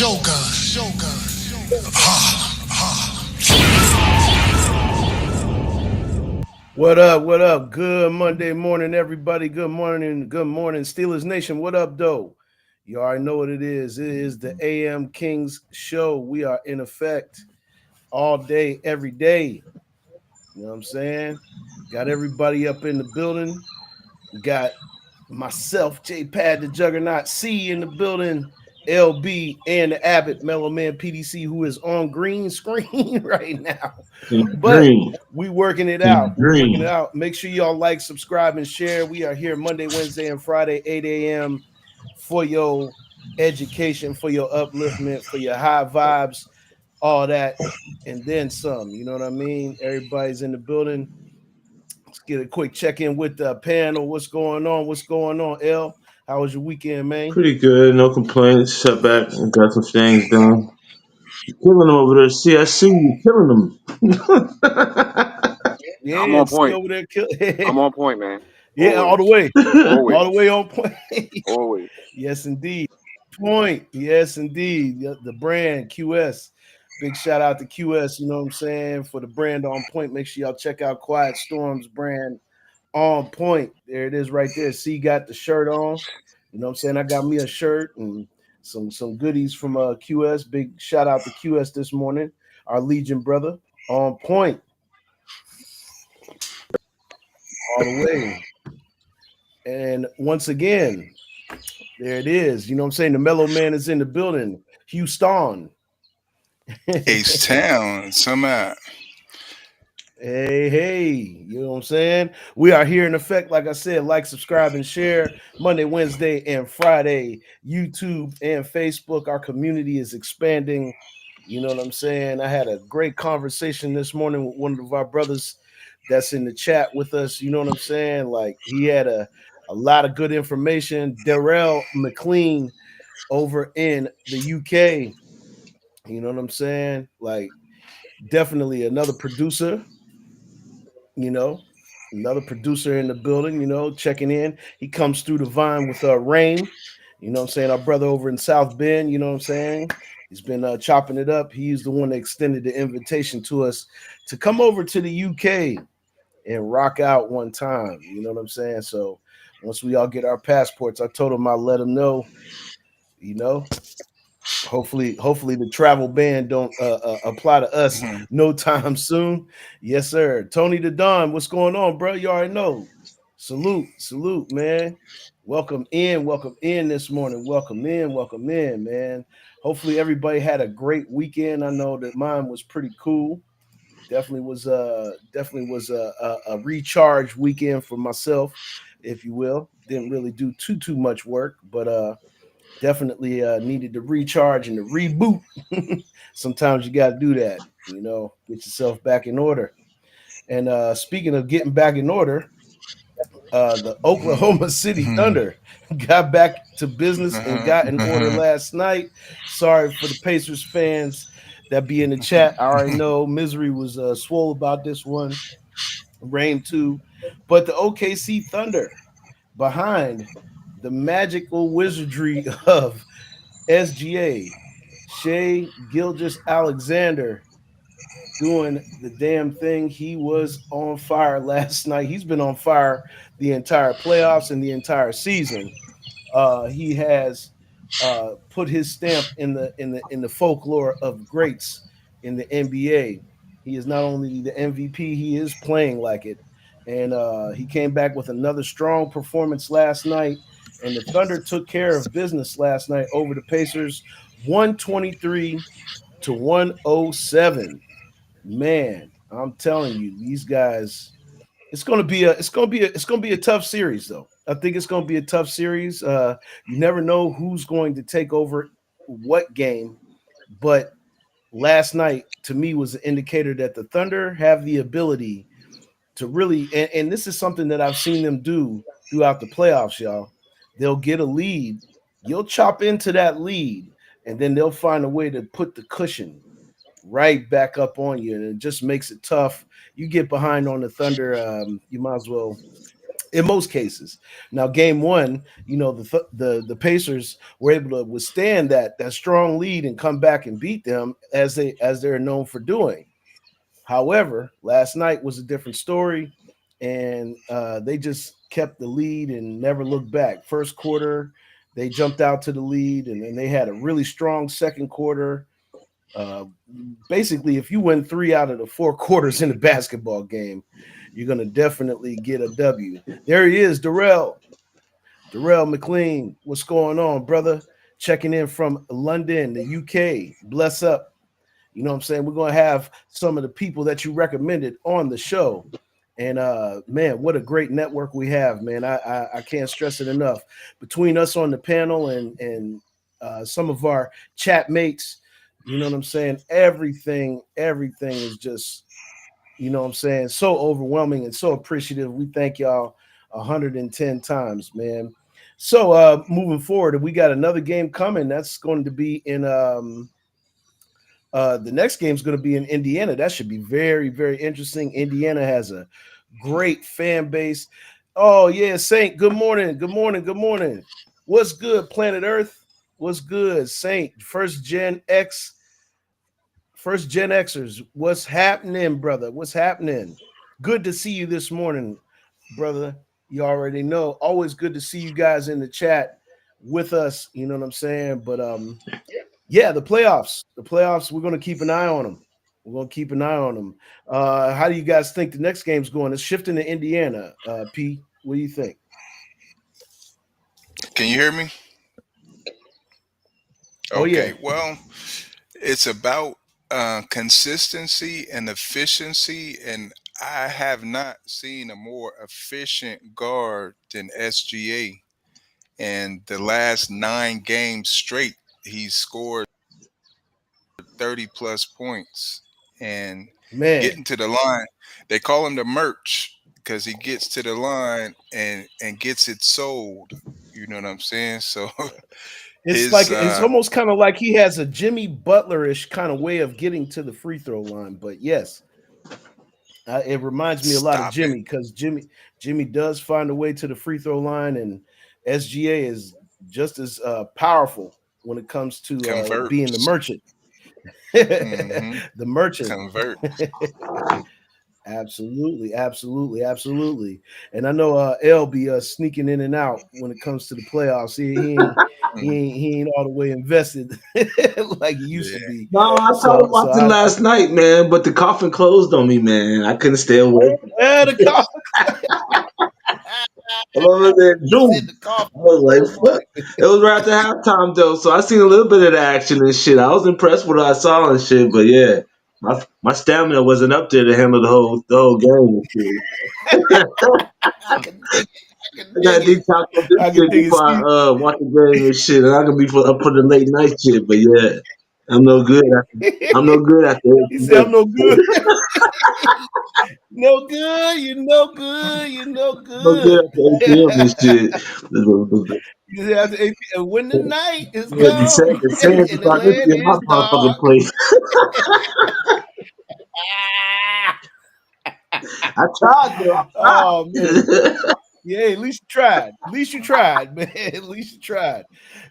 What up? What up? Good Monday morning, everybody. Good morning. Good morning, Steelers Nation. What up, though? You already know what it is. It is the AM Kings show. We are in effect all day, every day. You know what I'm saying? Got everybody up in the building. Got myself, J Pad the Juggernaut C in the building, LB and the Abbott Mello PDC, who is on green screen right now. But Green. we working it out. We're working it out. Make sure y'all like, subscribe, and share. We are here Monday, Wednesday, and Friday, 8 a.m. for your education, for your upliftment, for your high vibes, all that, and then some. You know what I mean? Everybody's in the building. Let's get a quick check-in with the panel. What's going on? What's going on, L? How was your weekend, man? Pretty good. No complaints. Sat back and got some things done. You're killing them over there. See, I see you killing them. I'm Yeah, on see point. over there. I'm on point, man. Yeah, all Always. the way. All Always. the way on point. Always. Yes, indeed. Point. Yes, indeed. The brand QS. Big shout out to QS, you know what I'm saying, for the brand on point. Make sure y'all check out Quiet Storm's brand on point. There it is right there. See, got the shirt on. You know what I'm saying? I got me a shirt and some goodies from QS. Big shout out to QS this morning. Our Legion brother on point. All the way. And once again, there it is. You know what I'm saying? The Mellow Man is in the building. Houston. H Town, some out. Hey, you know what I'm saying? We are here in effect, like I said, like, subscribe, and share Monday, Wednesday, and Friday, YouTube and Facebook. Our community is expanding. You know what I'm saying? I had a great conversation this morning with one of our brothers that's in the chat with us. You know what I'm saying? Like, he had a lot of good information. Darrell McLean over in the UK. You know what I'm saying? Like, definitely another producer, you know, another producer in the building, you know, checking in. He comes through the vine with Rain, you know what I'm saying? Our brother over in South Bend, you know what I'm saying? He's been chopping it up. He's the one that extended the invitation to us to come over to the UK and rock out one time, you know what I'm saying? So once we all get our passports, I told him I'll let him know, you know. Hopefully the travel ban don't apply to us Mhm. no time soon. Yes, sir. Tony the Don, what's going on, bro? You already know. Salute, man. Welcome in this morning. Welcome in, man. Hopefully everybody had a great weekend. I know that mine was pretty cool. Definitely was a recharge weekend for myself, if you will. Didn't really do too much work, but definitely needed to recharge and to reboot. Sometimes you got to do that, you know, get yourself back in order. And speaking of getting back in order, the Oklahoma City Mhm. Thunder got back to business and Uh-huh. got in order Uh-huh. last night. Sorry for the Pacers fans that be in the chat. I already know Misery was swole about this one, Rain too. But the OKC Thunder behind the magical wizardry of SGA, Shea Gilgis Alexander, doing the damn thing. He was on fire last night. He's been on fire the entire playoffs and the entire season. He has put his stamp in the folklore of greats in the NBA. He is not only the MVP, he is playing like it. And he came back with another strong performance last night. And the Thunder took care of business last night over the Pacers, 123 to 107. Man, I'm telling you, these guys, it's gonna be a tough series though. I think it's gonna be a tough series. You never know who's going to take over what game, but last night to me was an indicator that the Thunder have the ability to really, and this is something that I've seen them do throughout the playoffs, y'all. They'll get a lead, you'll chop into that lead, and then they'll find a way to put the cushion right back up on you, and it just makes it tough. You get behind on the Thunder, you might as well in most cases. Now, game one, the Pacers were able to withstand that strong lead and come back and beat them as they're known for doing. However, last night was a different story, and they just kept the lead and never looked back. First quarter, they jumped out to the lead, and then they had a really strong second quarter. Uh, Basically, if you win three out of the four quarters in a basketball game, you're going to definitely get a W. There he is, Darrell McLean. What's going on, brother? Checking in from London, the UK. Bless up. You know what I'm saying? We're going to have some of the people that you recommended on the show. And man, what a great network we have, man. I can't stress it enough. Between us on the panel and some of our chat mates, you know what I'm saying? Everything is just, you know what I'm saying, so overwhelming and so appreciative. We thank y'all 110 times, man. So moving forward, we got another game coming. That's going to be in the next game is going to be in Indiana. That should be very, very interesting. Indiana has a great fan base. Oh, yeah, Saint, good morning. Good morning. Good morning. What's good, Planet Earth? What's good, Saint? First Gen Xers. What's happening, brother? What's happening? Good to see you this morning, brother. You already know. Always good to see you guys in the chat with us. You know what I'm saying? But yeah, the playoffs. The playoffs, we're going to keep an eye on them. We're going to keep an eye on them. How do you guys think the next game's going? It's shifting to Indiana. P, what do you think? Can you hear me? Oh, yeah. Okay. Well, it's about consistency and efficiency, and I have not seen a more efficient guard than SGA. And the last 9 games straight, he's scored 30 plus points. And Man, getting to the line, they call him the merch because he gets to the line and gets it sold. You know what I'm saying? So his it's almost kind of like he has a Jimmy Butler-ish kind of way of getting to the free throw line. But yes, it reminds me a lot of stop it, Jimmy because Jimmy does find a way to the free throw line, and SGA is just as powerful when it comes to being the converts. merchant. Hmm. The merchant. Convert. Absolutely, absolutely, absolutely. And I know L be sneaking in and out when it comes to the playoffs. He ain't he Mm, ain't he ain't all the way invested like he used yeah. to be. No, I tried So watching I last night, man, but the coffin closed on me, man. I couldn't stay away. the coffin. I'm over there, He said Zoom. the coffin I was like, closed on fuck. It was right after halftime, though, so I seen a little bit of the action and shit. I was impressed with what I saw and shit, but yeah, my stamina wasn't up there to handle the whole game and shit. I can dig it. I can I dig gotta it. detox from this I can shit dig it. before See, I watch the game and shit, and I can be up for the late night shit. But yeah, I'm no good. I'm no good after he said, it. "I'm no good." No good. You no good. You no No good good. after ATM and shit. You have to, and when the night is Yeah, come the Saints and is the start emptying land my is motherfucking dark. place. Ah! I tried though. I Oh man. tried. Yeah, at least you tried. At least you tried, man. At least you tried.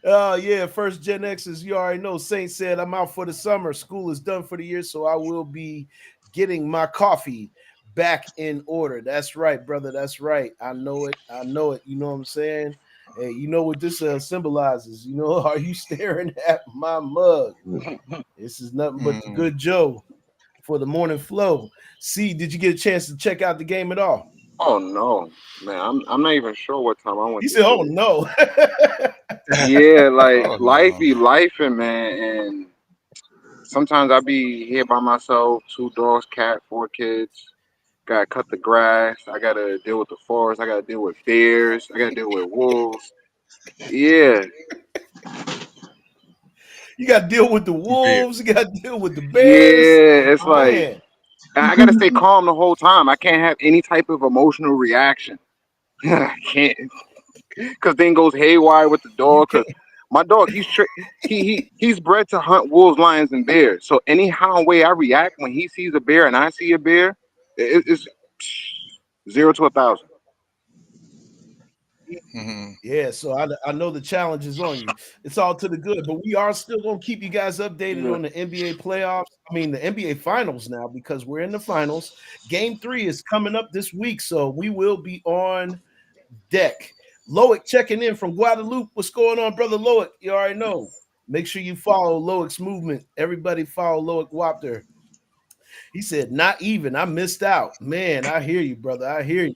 Oh, yeah. First Gen X's, you already know. Saint said, I'm out for the summer. School is done for the year, so I will be getting my coffee back in order. That's right, brother. That's right. I know it. I know it. You know what I'm saying? Hey, you know what this symbolizes? You know, are you staring at my mug? This is nothing but the Mm. good Joe for the morning flow. See, did you get a chance to check out the game at all? Oh no, man, I'm not even sure what time I went He to said, "Oh sleep. no." Yeah, like Oh life no. be life, and man, and sometimes I be here by myself, two dogs, cat, four kids. Gotta cut the grass. I gotta deal with the forest. I gotta deal with bears. I gotta deal with wolves. Yeah, You got to deal with the Beer. wolves. You got to deal with the bears. yeah. It's like Man, I gotta stay calm the whole time. I can't have any type of emotional reaction. I can't, because then goes haywire with the you dog. can't. Because my dog, he's bred to hunt wolves, lions, and bears. So anyhow way I react when he sees a bear and I see a bear, it's 0 to 1,000. Hmm. Yeah, so I know the challenge is on you. It's all to the good, but we are still gonna keep you guys updated Yeah. on the NBA playoffs. I mean the NBA finals now because we're in the finals. Game 3 is coming up this week, so we will be on deck. Loic checking in from Guadalupe. What's going on, brother Loic? You already know. Make sure you follow Loic's movement. Everybody follow Loic Wapter. He said, not even. I missed out. Man, I hear you, brother. I hear you.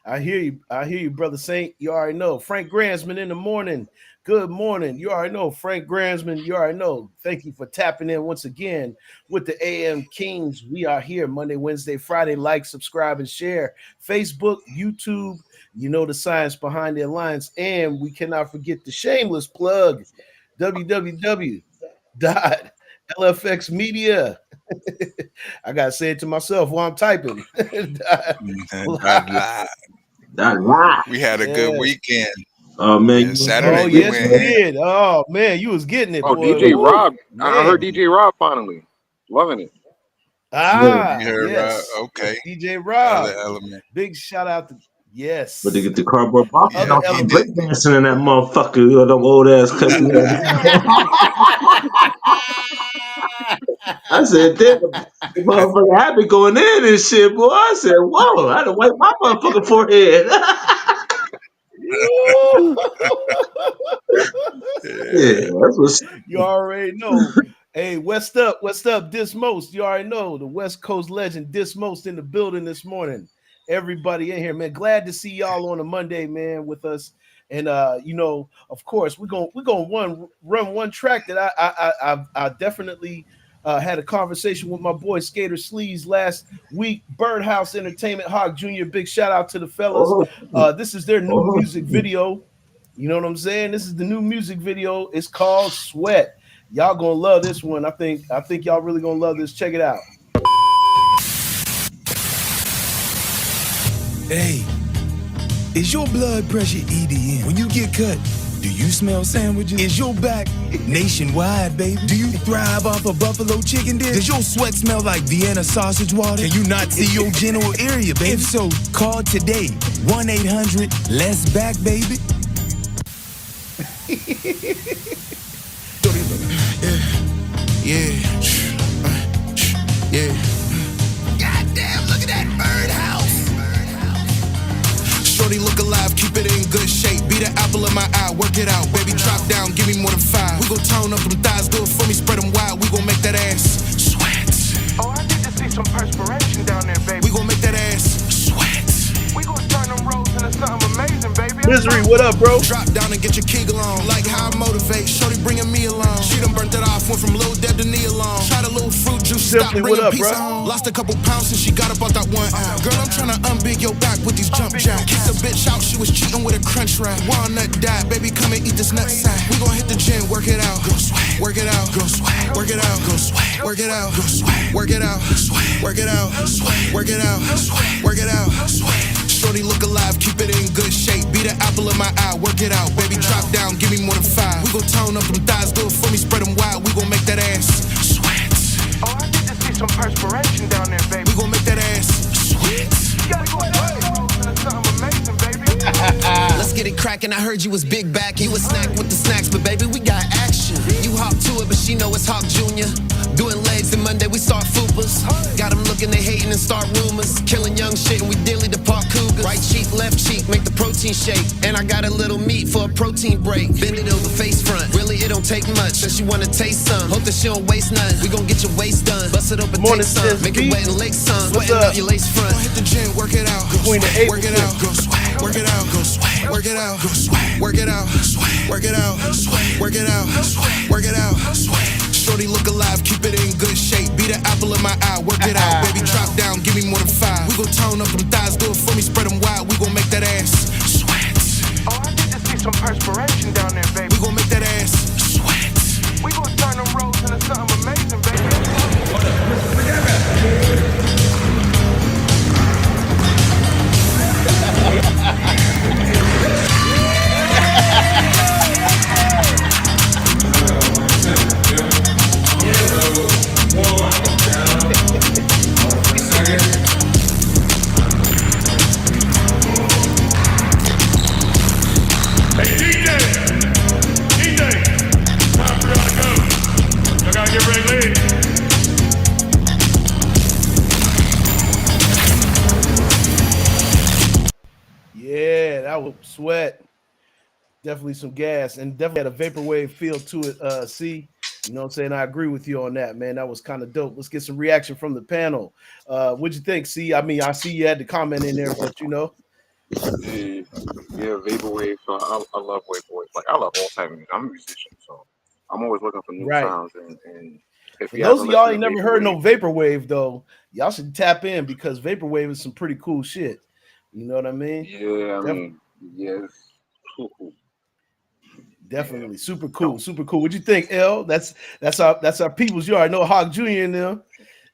I hear you. I hear you, brother Saint. You already know. Frank Gransman in the morning. Good morning. You already know. Frank Gransman, you already know. Thank you for tapping in once again with the AM Kings. We are here Monday, Wednesday, Friday. Like, subscribe, and share. Facebook, YouTube. You know the science behind the alliance. And we cannot forget the shameless plug, www.lfxmedia. I gotta say it to myself while I'm typing. Not lie. That lie. We had a good Yeah. weekend. Oh man, Yeah, you was Oh Saturday we yes, went we man. ham. did. Oh man, you was getting it, Oh, boy. DJ Yeah, Woo, Rob. I heard man. DJ Rob finally. Loving it. yeah. You Ah, heard right? yes, Okay. DJ Other Rob. element. Big shout out to But to yes, get the cardboard box, and Yeah, other I he start did. element. breakdancing in that motherfucker. You know, them old ass cuts we had. I said, damn, the motherfucker happy going in and shit, boy. I said, whoa, I had to wipe my motherfucking forehead. Yeah, Yeah. that's what's You already know. Hey, West up, Dismos. You already know the West Coast legend Dismos in the building this morning. Everybody in here, man. Glad to see y'all on a Monday, man, with us. And of course, we're gonna run one track that I definitely had a conversation with my boy Skater Sleeves last week. Birdhouse Entertainment, Hawk Jr. Big shout out to the fellas. oh, This is their new oh, music video. You know what I'm saying? This is the new music video. It's called Sweat. Y'all gonna love this one. I think y'all really gonna love this. Check it out. Hey, is your blood pressure EDM? When you get cut, do you smell sandwiches? Is your back nationwide, baby? Do you thrive off a buffalo chicken dish? Does your sweat smell like Vienna sausage water? Can you not see your general area, baby? If so, call today. 1-800-LESS-BACK, baby. Yeah. Yeah. Goddamn, look at that birdhouse. Shorty look alive, keep it in good shape. Be the apple of my eye, work it out. Baby, drop down, give me more than 5. We gon' tone up them thighs, do it for me, spread them wide. We gon' make that ass sweat. Oh, I need to see some perspiration down there, baby. We gon' make that ass sweat. We gon' turn them rolls into something amazing, baby. Misery, what up, bro? Drop down and get your kegel on. Like how I motivate, shorty bringing me along. She done burnt it off, went from Lil Deb to Nia Long. Tried a little fruit juice, stop Simply, what bringing up, pizza bro? home. Lost a couple pounds since she got up out that 1 hour. Girl, I'm tryna unbig your back with these jump jacks. Kicked a bitch out, she was cheating with a crunch wrap. Walnut died, baby, come and eat this nut sack. We gon' hit the gym, work it out, go swag, work it out, go swag, work it out, go swag, work it out, go swag, work it out, swag, work it out, swag, work it out, swag, work it out, swag. Shorty look alive, keep it in good shape. Be the apple of my eye, work it out. Baby, drop down, give me more than 5. We gon' tone up them thighs, do it for me, spread them wide. We gon' make that ass sweat. Oh, I need to see some perspiration down there, baby. We gon' make that ass sweat. You gotta go turn them rolls into something amazing, baby. Let's get it crackin', I heard you was big back. You a snack with the snacks, but baby, we got action. You hop to it, but she know it's Hawk Jr. Doing legs and Monday, we start fupas. Got them looking, they hating and start rumors. Killing young shit and we dearly depart cougars. Right cheek, left cheek, make the protein shake. And I got a little meat for a protein break. Bend it over face front, really it don't take much. Since you wanna taste some, hope that she don't waste none. We gon' get your waist done, bust it open, Morning, take some. Sis Make B. it wet and lake sun. What's Sweating up? out your lace front. Hit the gym, work it out. Go Queen of swag, April. work it out, go swag, work it out, go swag, work it out, go swag, work it out, swag, work it out, swag, work it out, swag, work it out, swag. Shorty look alive, keep it in good shape. Be the apple of my eye, work it out. Baby, drop down, give me more than 5. We gon' tone up them thighs, do it for me, spread them wide. We gon' make that ass sweat. Oh, I need to see some perspiration down there, baby. We gon' make that ass sweat. We gon' turn them rolls into something amazing, baby. Sweat. Definitely some gas and definitely had a vaporwave feel to it. See, you know what I'm saying? I agree with you on that, man. That was kind of dope. Let's get some reaction from the panel. What'd you think? See, I mean, I see you had the comment in there, but Yeah, yeah, vaporwave. So I love vaporwave. Like I love all type of music. I'm a musician, so I'm always looking for new right. sounds. And if For you those haven't of y'all listened ain't to never heard vaporwave, no vaporwave though, y'all should tap in because vaporwave is some pretty cool shit. You know what I mean? yeah, I Def- mean, yes, yeah, Definitely super cool, dope. super cool. What you think, L? That's our peoples. You already know Hawk Jr. in them.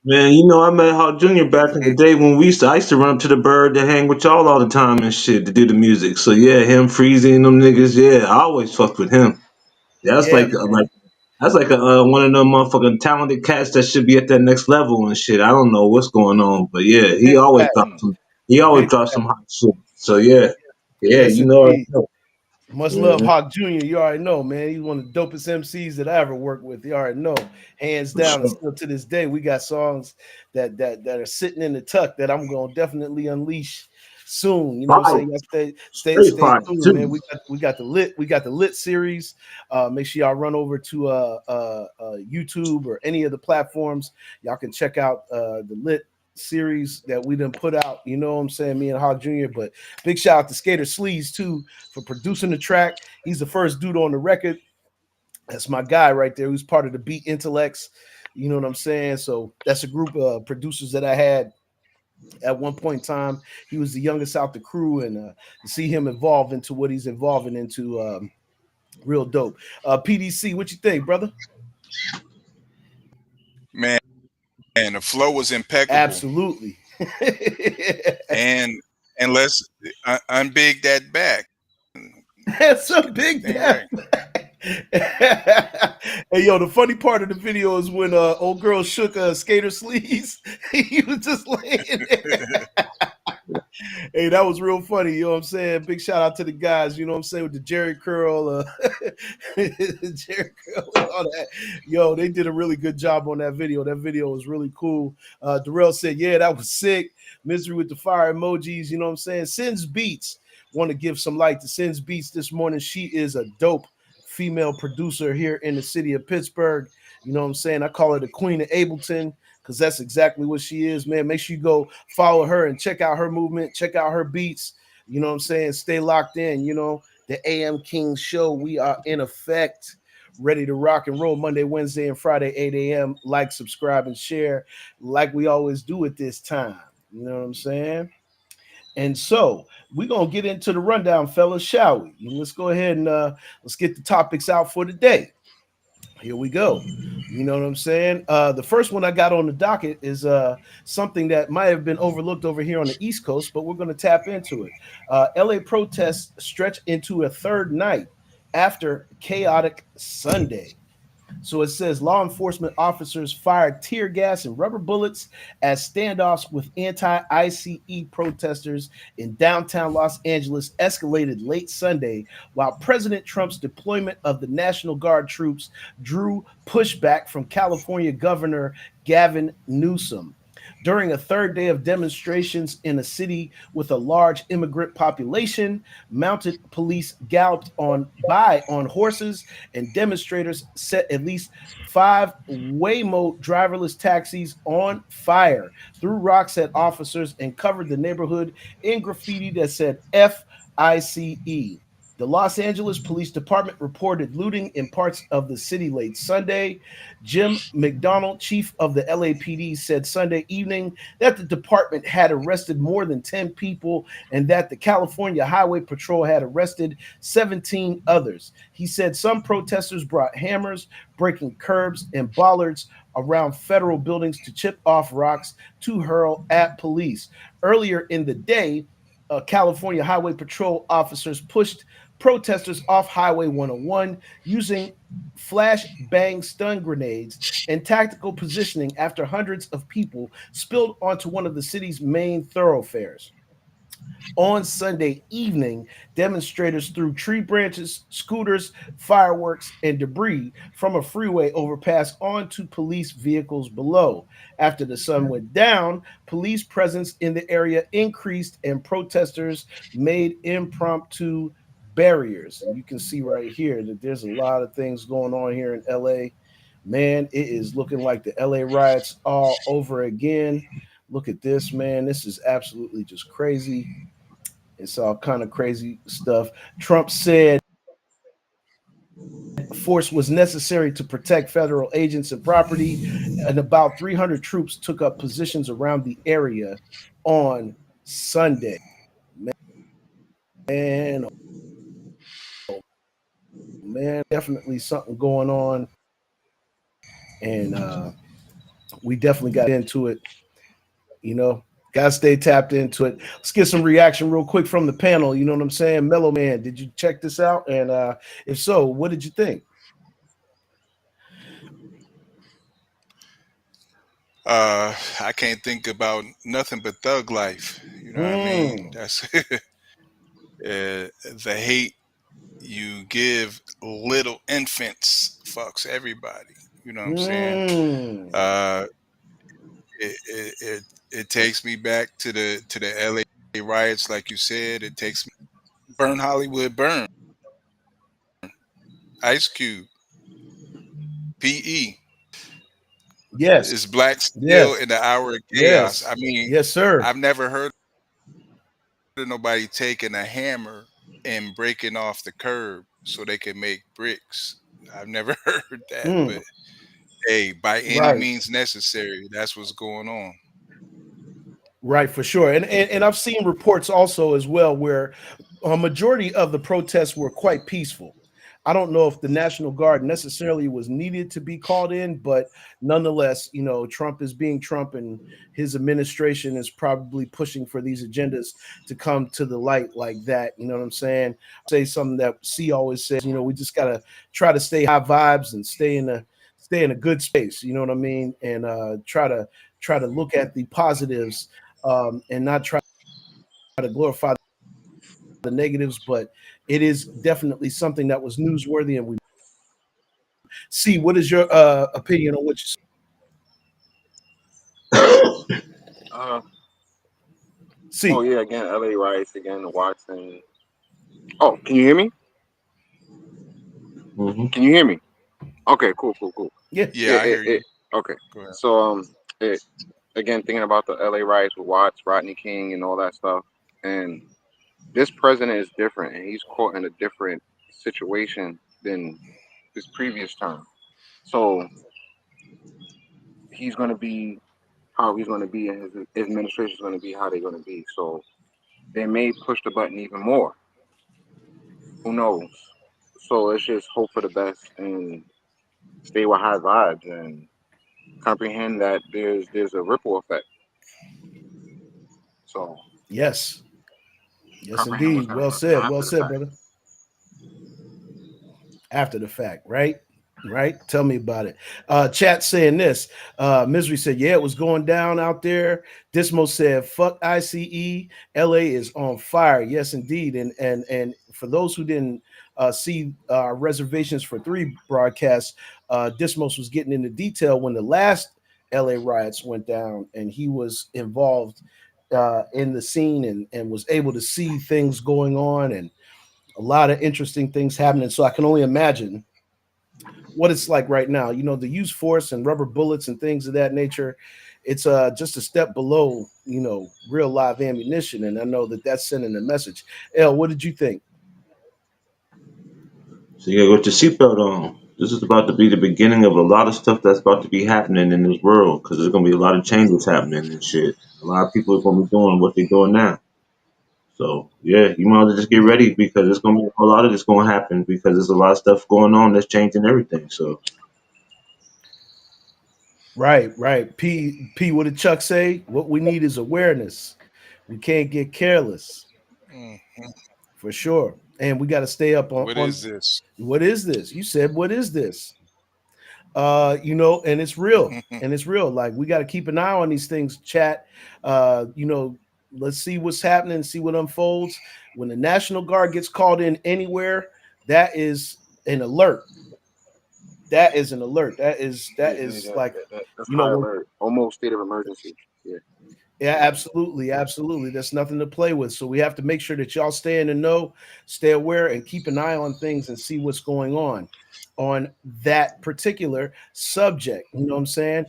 Man, I met Hawk Jr. back in the day when I used to run up to the bird to hang with y'all all the time and shit to do the music. So yeah, him freezing them niggas, yeah, I always fucked with him. Yeah, that's Yeah, like man. that's like one of them motherfucking talented cats that should be at that next level and shit. I don't know what's going on, but yeah, Big fact, he always big dropped fact. some hot shit. So yeah, yeah, Yes, you know, indeed. Much love, yeah, Hawk Jr. You already know, man. He's one of the dopest MCs that I ever worked with. You already know, hands for down. And sure. still to this day, we got songs that are sitting in the tuck that I'm gonna definitely unleash soon. You know what I'm Fire, saying? Y'all straight stay fire tuned, man. too. We got the lit series. Make sure y'all run over to YouTube or any of the platforms. Y'all can check out the lit series that we done put out. You know what I'm saying? Me and Hawk Jr. But big shout out to Skater Sleeves too for producing the track. He's the first dude on the record. That's my guy right there, who's part of the Beat Intellects. You know what I'm saying? So that's a group of producers that I had at one point in time. He was the youngest out the crew, and to see him evolve into what he's evolving into, real dope. PDC, what you think, brother? Man, the flow was impeccable. Absolutely. And let's unbig that back. That's Let's a get this big thing damn. right. Hey yo, the funny part of the video is when old girl shook skater sleeves. He was just laying there. Hey, that was real funny. You know what I'm saying? Big shout out to the guys. You know what I'm saying, with the Jerry curl, Jerry curl, and all that. Yo, they did a really good job on that video. That video was really cool. Darrell said, "Yeah, that was sick." Misery with the fire emojis. You know what I'm saying? Sins Beats. Want to give some light to Sins Beats this morning. She is a dope female producer here in the city of Pittsburgh. You know what I'm saying? I call her the Queen of Ableton because that's exactly what she is, man. Make sure you go follow her and check out her movement, check out her beats. You know what I'm saying? Stay locked in. The AM King show. We are in effect, ready to rock and roll Monday, Wednesday, and Friday, 8 a.m. Like, subscribe, and share like we always do at this time. You know what I'm saying? And so we're gonna get into the rundown, fellas, shall we? Let's go ahead and let's get the topics out for today. Here we go. You know what I'm saying? The first one I got on the docket is something that might have been overlooked over here on the East Coast, but we're going to tap into it. LA protests stretch into a third night after chaotic Sunday. So it says law enforcement officers fired tear gas and rubber bullets as standoffs with anti ICE protesters in downtown Los Angeles escalated late Sunday, while President Trump's deployment of the National Guard troops drew pushback from California Governor Gavin Newsom. During a third day of demonstrations in a city with a large immigrant population, mounted police galloped on horses, and demonstrators set at least five Waymo driverless taxis on fire, threw rocks at officers, and covered the neighborhood in graffiti that said FICE. The Los Angeles Police Department reported looting in parts of the city late Sunday. Jim McDonald, chief of the LAPD, said Sunday evening that the department had arrested more than 10 people and that the California Highway Patrol had arrested 17 others. He said some protesters brought hammers, breaking curbs and bollards around federal buildings to chip off rocks to hurl at police. Earlier in the day, California Highway Patrol officers pushed protesters off Highway 101 using flash bang stun grenades and tactical positioning after hundreds of people spilled onto one of the city's main thoroughfares. On Sunday evening, demonstrators threw tree branches, scooters, fireworks, and debris from a freeway overpass onto police vehicles below. After the sun went down, police presence in the area increased and protesters made impromptu barriers. And you can see right here that there's a lot of things going on here in LA. Man, it is looking like the LA riots all over again. Look at this, man. This is absolutely just crazy. It's all kind of crazy stuff. Trump said force was necessary to protect federal agents and property, and about 300 troops took up positions around the area on Sunday. Man, oh man, definitely something going on, and we definitely got into it. You know, gotta stay tapped into it. Let's get some reaction real quick from the panel. You know what I'm saying? Mellow Man, did you check this out? And if so, what did you think? I can't think about nothing but thug life. You know what I mean? Hmm. That's the hate you give little infants fucks everybody. You know what I'm saying? Hmm. Uh, it takes me back to the LA riots, like you said. It takes me burn Hollywood, burn Ice Cube, PE. Yes. Is black still Yes. in the hour of chaos? Yes. I mean, Yes, sir. I've never heard of nobody taking a hammer and breaking off the curb so they can make bricks. I've never heard that, Mm, but hey, by any right. means necessary, that's what's going on. Right, for sure. And I've seen reports also as well where a majority of the protests were quite peaceful. I don't know if the National Guard necessarily was needed to be called in, but nonetheless, you know, Trump is being Trump and his administration is probably pushing for these agendas to come to the light like that. You know what I'm saying? Say something that C always says, you know, we just gotta try to stay high vibes and stay in a good space, you know what I mean? And try to look at the positives and not try to glorify the negatives, but it is definitely something that was newsworthy. And we see what is your opinion on what you Uh, oh see? yeah, again, LA riots again, Watson. Oh, can you hear me? hmm Can you hear me? Okay, cool. Yeah, Yeah, Yeah, I hear you. okay. Go ahead. So it again thinking about the LA riots with Watts, Rodney King, and all that stuff, and this president is different, and he's caught in a different situation than his previous term. So he's going to be how he's going to be, and his administration is going to be how they're going to be. So they may push the button even more. Who knows? So let's just hope for the best and stay with high vibes and comprehend that there's a ripple effect. So yes, yes, comprehend what's indeed. going to happen Well after the said, fact. brother. After the fact, right? Right? Tell me about it. Chat saying this. Misery said, yeah, it was going down out there. Dismo said, fuck ICE. LA is on fire. Yes, indeed. And for those who didn't see reservations for three broadcasts, Dismos was getting into detail when the last LA riots went down, and he was involved in the scene and was able to see things going on and a lot of interesting things happening. So I can only imagine what it's like right now. You know, the use force and rubber bullets and things of that nature. It's just a step below, you know, real live ammunition, and I know that that's sending a message. El, what did you think? So you gotta get your seatbelt on. This is about to be the beginning of a lot of stuff that's about to be happening in this world because there's gonna be a lot of changes happening and shit. A lot of people are gonna be doing what they're doing now. So yeah, you might as well just get ready because it's gonna be a lot of this gonna happen because there's a lot of stuff going on that's changing everything. So Right, right. P, what did Chuck say? What we need is awareness. We can't get careless Mhm. for sure, and we got to stay up What on is this? what is this? You said what is this? You know, and it's real. Like we got to keep an eye on these things, chat. You know, Let's see what's happening, see what unfolds. When the National Guard gets called in anywhere, that is an alert. That is an alert. That Yeah, is like, that's you know, high when alert, almost state of emergency. Yeah. yeah, absolutely, absolutely. That's nothing to play with. So we have to make sure that y'all stay in the know, stay aware, and keep an eye on things and see what's going on that particular subject. You know what I'm saying?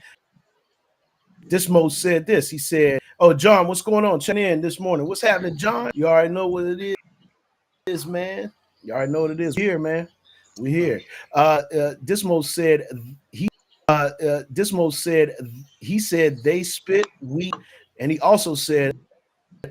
Dismo said this. He said, "Oh, John, what's going on? Checking in this morning. What's happening, John? You already know what it is, man. You already know what it is. We're here, man. We here." Dismo said he. Dismo said he said they spit, we, and he also said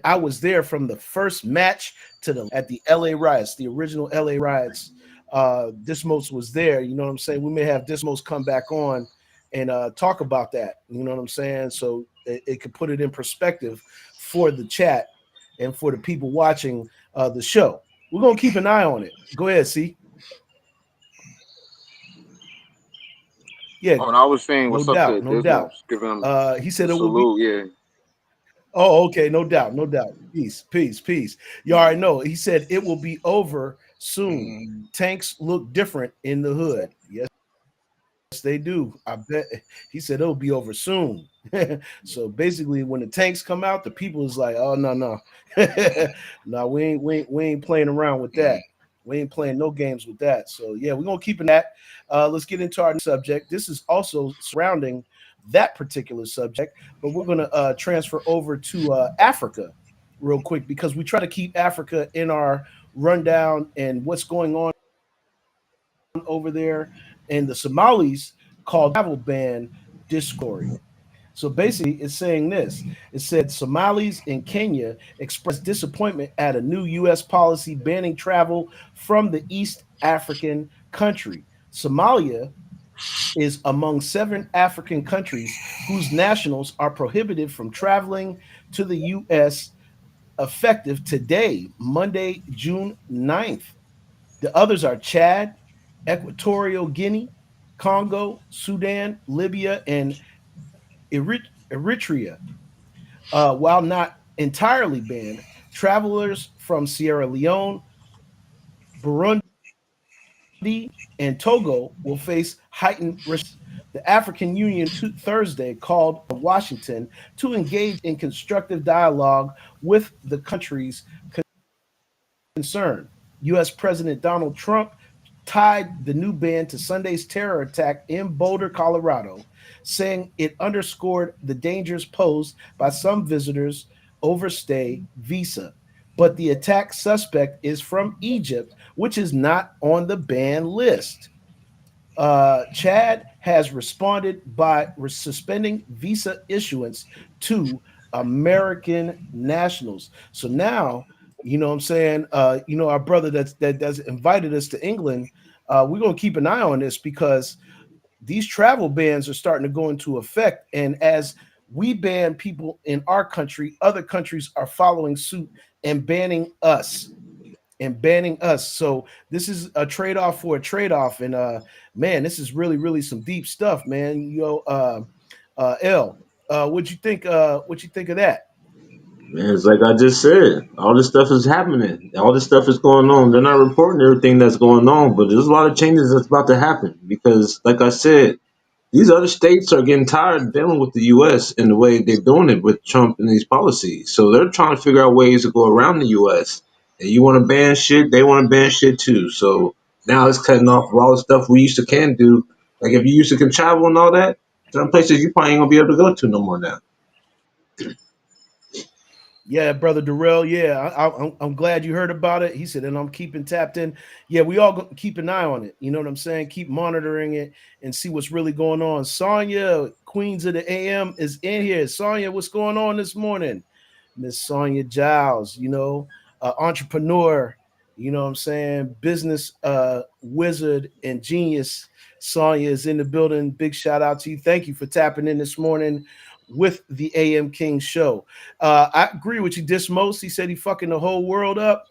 I was there from the first match to the at the LA riots, the original LA riots. Dismos was there. You know what I'm saying? We may have Dismos come back on and talk about that. You know what I'm saying? So it could put it in perspective for the chat and for the people watching the show. We're gonna keep an eye on it. Go ahead, see. Yeah, Oh, and I was saying no what's up doubt, to no doubt. Dismos, giving him He the said it will be. salute. Yeah. Oh, okay, no doubt, no doubt. Peace, peace, peace. You already know. He said it will be over soon. Mm, Tanks look different in the hood. Yes, they do. I bet. He said it'll be over soon. So basically, when the tanks come out, the people is like, "Oh no, no, no, we ain't playing around with mm. that. We ain't playing no games with that." So yeah, we're gonna keep in that. Let's get into our subject. This is also surrounding that particular subject, but we're gonna transfer over to Africa real quick because we try to keep Africa in our rundown and what's going on over there. And the Somalis called travel ban discovery. So basically, it's saying this. It said Somalis in Kenya expressed disappointment at a new U.S. policy banning travel from the East African country. Somalia is among 7 African countries whose nationals are prohibited from traveling to the U.S. effective today, Monday, June 9th. The others are Chad, Equatorial Guinea, Congo, Sudan, Libya, and Eritrea. While not entirely banned, travelers from Sierra Leone, Burundi, and Togo will face heightened restrictions. The African Union Thursday called on Washington to engage in constructive dialogue with the countries concerned. U.S. President Donald Trump tied the new ban to Sunday's terror attack in Boulder, Colorado, saying it underscored the dangers posed by some visitors' overstay visa. But the attack suspect is from Egypt, which is not on the ban list. Chad has responded by suspending visa issuance to American nationals. So now, you know what I'm saying? Our brother that's invited us to England, we're going to keep an eye on this because these travel bans are starting to go into effect. And as we ban people in our country, other countries are following suit and banning us. So this is a trade off for a trade off, and man, this is really really some deep stuff, man. L, what you think? What you think of that? Man, it's like I just said, all this stuff is happening. All this stuff is going on. They're not reporting everything that's going on, but there's a lot of changes that's about to happen because, like I said, these other states are getting tired of dealing with the U.S. in the way they're doing it with Trump and these policies. So they're trying to figure out ways to go around the U.S. And you want to ban shit, they want to ban shit too. So now it's cutting off all the stuff we used to can do. Like if you used to can travel and all that, some places you probably ain't gonna be able to go to no more now. Yeah, brother Darrell. Yeah, I'm glad you heard about it. He said, and I'm keeping tapped in. Yeah, we all keep an eye on it. You know what I'm saying? Keep monitoring it and see what's really going on. Sonya, Queens of the AM, is in here. Sonya, what's going on this morning? Miss Sonya Giles, entrepreneur. You know what I'm saying? Business wizard and genius. Sonya is in the building. Big shout out to you. Thank you for tapping in this morning with the AM King show. I agree with you, Dismos. He said he fucking the whole world up.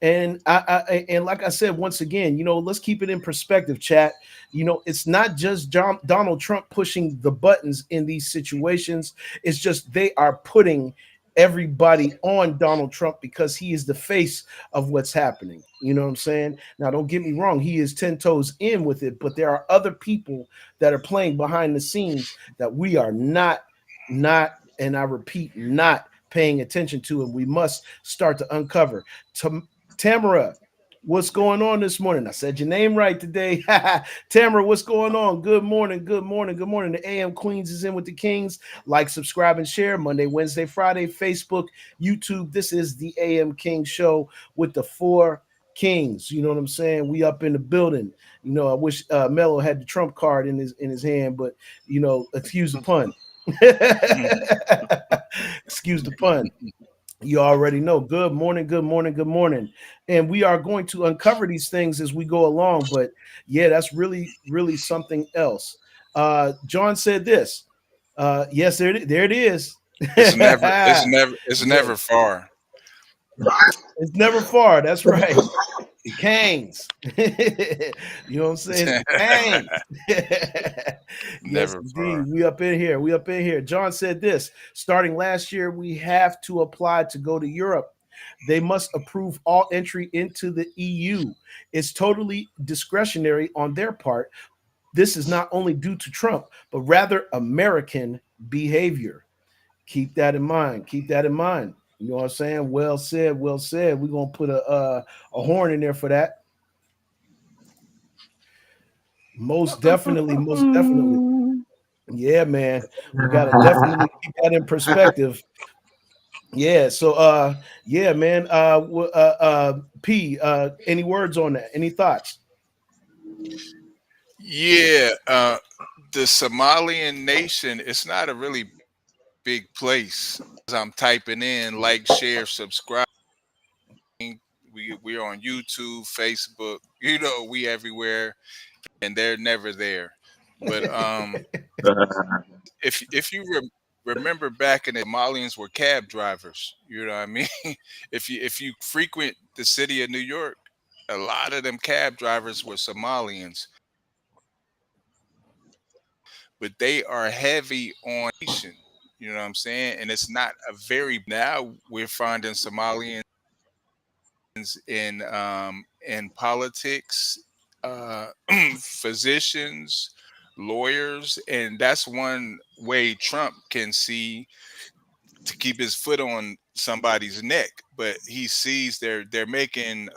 And and like I said, once again, let's keep it in perspective, chat. It's not just Donald Trump pushing the buttons in these situations. It's just they are putting everybody on Donald Trump because he is the face of what's happening. You know what I'm saying? Now, don't get me wrong, he is 10 toes in with it, but there are other people that are playing behind the scenes that we are not, and I repeat, not paying attention to, and we must start to uncover. Tamara, what's going on this morning? I said your name right today. Tamara, what's going on? Good morning, good morning, good morning. The AM Queens is in with the Kings. Like, subscribe, and share Monday, Wednesday, Friday, Facebook, YouTube. This is the AM King Show with the four Kings. You know what I'm saying? We up in the building. You know, I wish Mello had the trump card in his hand, but excuse the pun. Excuse the pun. You already know. Good morning, good morning, good morning. And we are going to uncover these things as we go along. But yeah, that's really, really something else. John said this. Yes, there it is. Yeah, It's never far. it's never far. That's right. The Canes. You know what I'm saying? The Canes. Yes, Never indeed. far. We up in here. We up in here. John said this starting last year, we have to apply to go to Europe. They must approve all entry into the EU. It's totally discretionary on their part. This is not only due to Trump, but rather American behavior. Keep that in mind. Keep that in mind. You know what I'm saying? Well said. Well said. We're gonna put a horn in there for that. Most definitely. Most definitely. Yeah, man. We gotta definitely keep that in perspective. Yeah. So, yeah, man. P. Any words on that? Any thoughts? Yeah, the Somalian nation, it's not a really big place. I'm typing in like, share, subscribe. We're on YouTube, Facebook. We everywhere, and they're never there. But if you remember back in the Somalians were cab drivers. You know what I mean? If you frequent the city of New York, a lot of them cab drivers were Somalians, but they are heavy on nation. You know what I'm saying? And it's not a very now we're finding Somalians in politics, uh, physicians, lawyers, and that's one way Trump can see to keep his foot on somebody's neck. But he sees they're making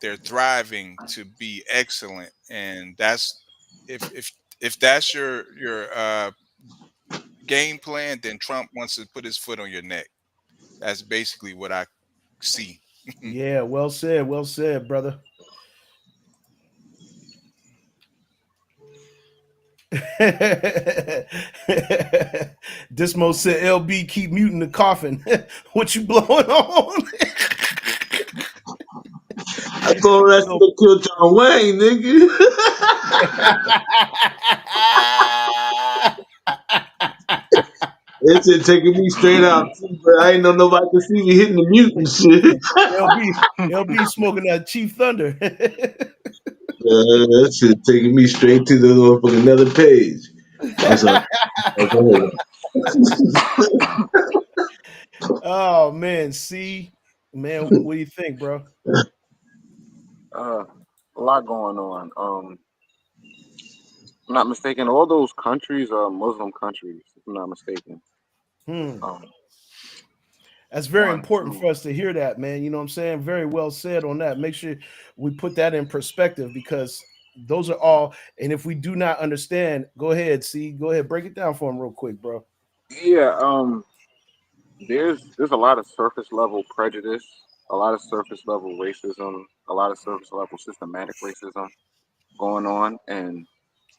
they're thriving to be excellent, and that's if that's your game plan, then Trump wants to put his foot on your neck. That's basically what I see. Yeah. Well said. Well said, brother. Dismo said, "LB, keep muting the coffin." What you blowing on? I thought that should Yo. have killed John Wayne, nigga. It's it taking me straight out too, but I ain't know nobody could see me hitting the mute and shit. LB smoking that Chief Thunder. That shit taking me straight to the motherfucking another page. I'm sorry. Oh, go Oh man, see, man, what do you think, bro? Uh, a lot going on. If I'm not mistaken, all those countries are Muslim countries. If I'm not mistaken. Hmm. Um, That's very one, important two. for us to hear that, man. You know what I'm saying? Very well said on that. Make sure we put that in perspective because those are all. And if we do not understand, go ahead, see, go ahead, break it down for him real quick, bro. Yeah. There's a lot of surface level prejudice, a lot of surface level racism, a lot of surface level systematic racism going on, and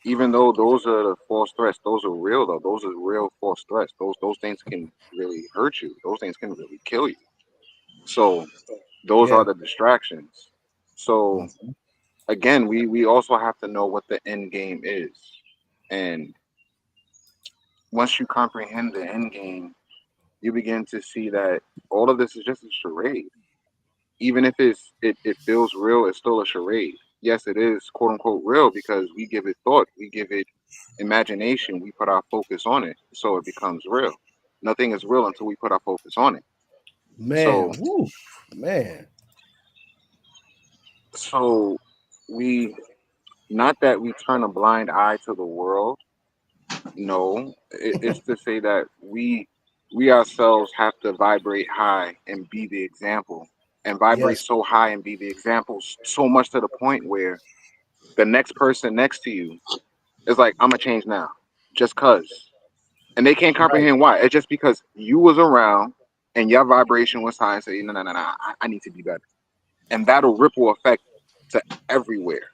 even though those are the false threats, those are real though. Those are real false threats. Those things can really hurt you. Those things can really kill you. So those are Yeah. the distractions. So Mhm. again, we also have to know what the end game is, and once you comprehend the end game, you begin to see that all of this is just a charade. Even if it feels real, it's still a charade. Yes, it is quote unquote real because we give it thought, we give it imagination, we put our focus on it, so it becomes real. Nothing is real until we put our focus on it. So, Man, woo, man. so we not that we turn a blind eye to the world. No, it's to say that we ourselves have to vibrate high and be the example, and vibrate Yes, so high and be the example so much to the point where the next person next to you is like, I'm gonna change now, just cause, and they can't right. comprehend why. It's just because you was around and your vibration was high and say, no, no, no, no, I need to be better, and that'll ripple effect to everywhere.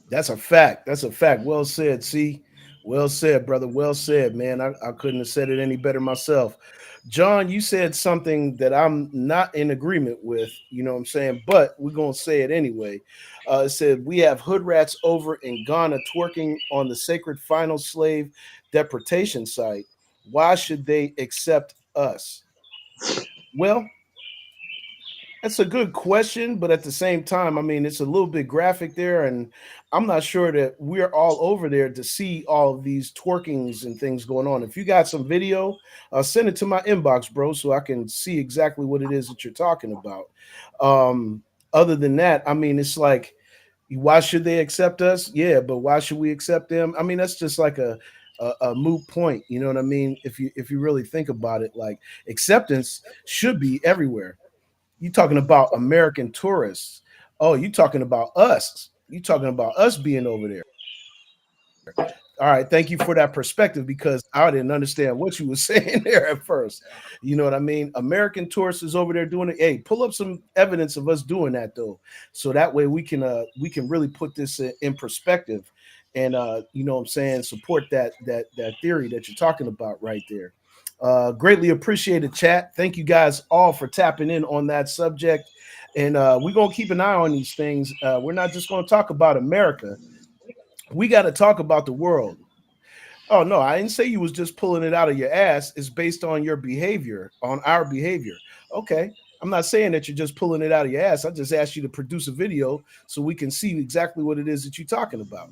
That's a fact. That's a fact. Well said. See, well said, brother. Well said, man. I couldn't have said it any better myself. John, you said something that I'm not in agreement with. You know what I'm saying? But we're gonna say it anyway. It said we have hood rats over in Ghana twerking on the sacred final slave deportation site. Why should they accept us? Well, that's a good question, but at the same time, I mean, it's a little bit graphic there, and I'm not sure that we're all over there to see all of these twerkings and things going on. If you got some video, send it to my inbox, bro, so I can see exactly what it is that you're talking about. Um, Other than that, I mean, it's like, why should they accept us? Yeah, but why should we accept them? I mean, that's just like a moot point. You know what I mean? If you really think about it, like acceptance should be everywhere. You talking about American tourists. Oh, you talking about us. You talking about us being over there. All right, thank you for that perspective because I didn't understand what you were saying there at first. You know what I mean? American tourists is over there doing it. Hey, pull up some evidence of us doing that though, so that way we can really put this in perspective, and you know what I'm saying, support that theory that you're talking about right there. Greatly appreciated, chat. Thank you guys all for tapping in on that subject, and we're gonna keep an eye on these things. We're not just gonna talk about America, we got to talk about the world. Oh no, I didn't say you was just pulling it out of your ass. It's based on your behavior, on our behavior. Okay. I'm not saying that you're just pulling it out of your ass. I just asked you to produce a video so we can see exactly what it is that you're talking about.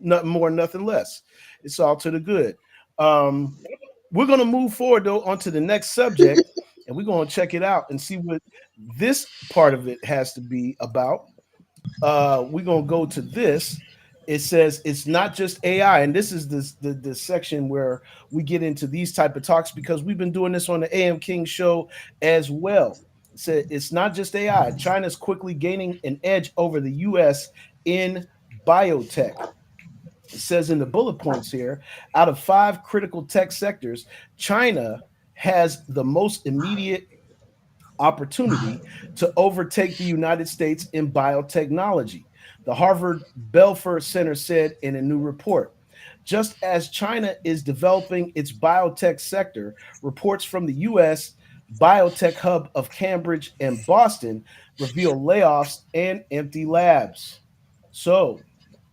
Nothing more, nothing less. It's all to the good. Um, we're gonna move forward though onto the next subject, and we're gonna check it out and see what this part of it has to be about. We're gonna go to this. It says it's not just AI, and this is the section where we get into these type of talks because we've been doing this on the AM King show as well. It said it's not just AI. China's quickly gaining an edge over the U.S. in biotech. It says in the bullet points here, out of 5 critical tech sectors, China has the most immediate opportunity to overtake the United States in biotechnology, the Harvard Belfer Center said in a new report. Just as China is developing its biotech sector, reports from the US biotech hub of Cambridge and Boston reveal layoffs and empty labs. So,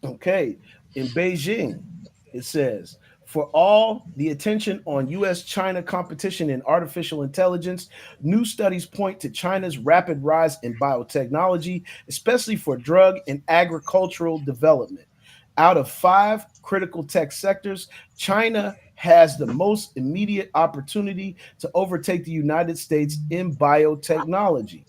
okay, in Beijing, it says, for all the attention on US China competition in artificial intelligence, new studies point to China's rapid rise in biotechnology, especially for drug and agricultural development. Out of 5 critical tech sectors, China has the most immediate opportunity to overtake the United States in biotechnology.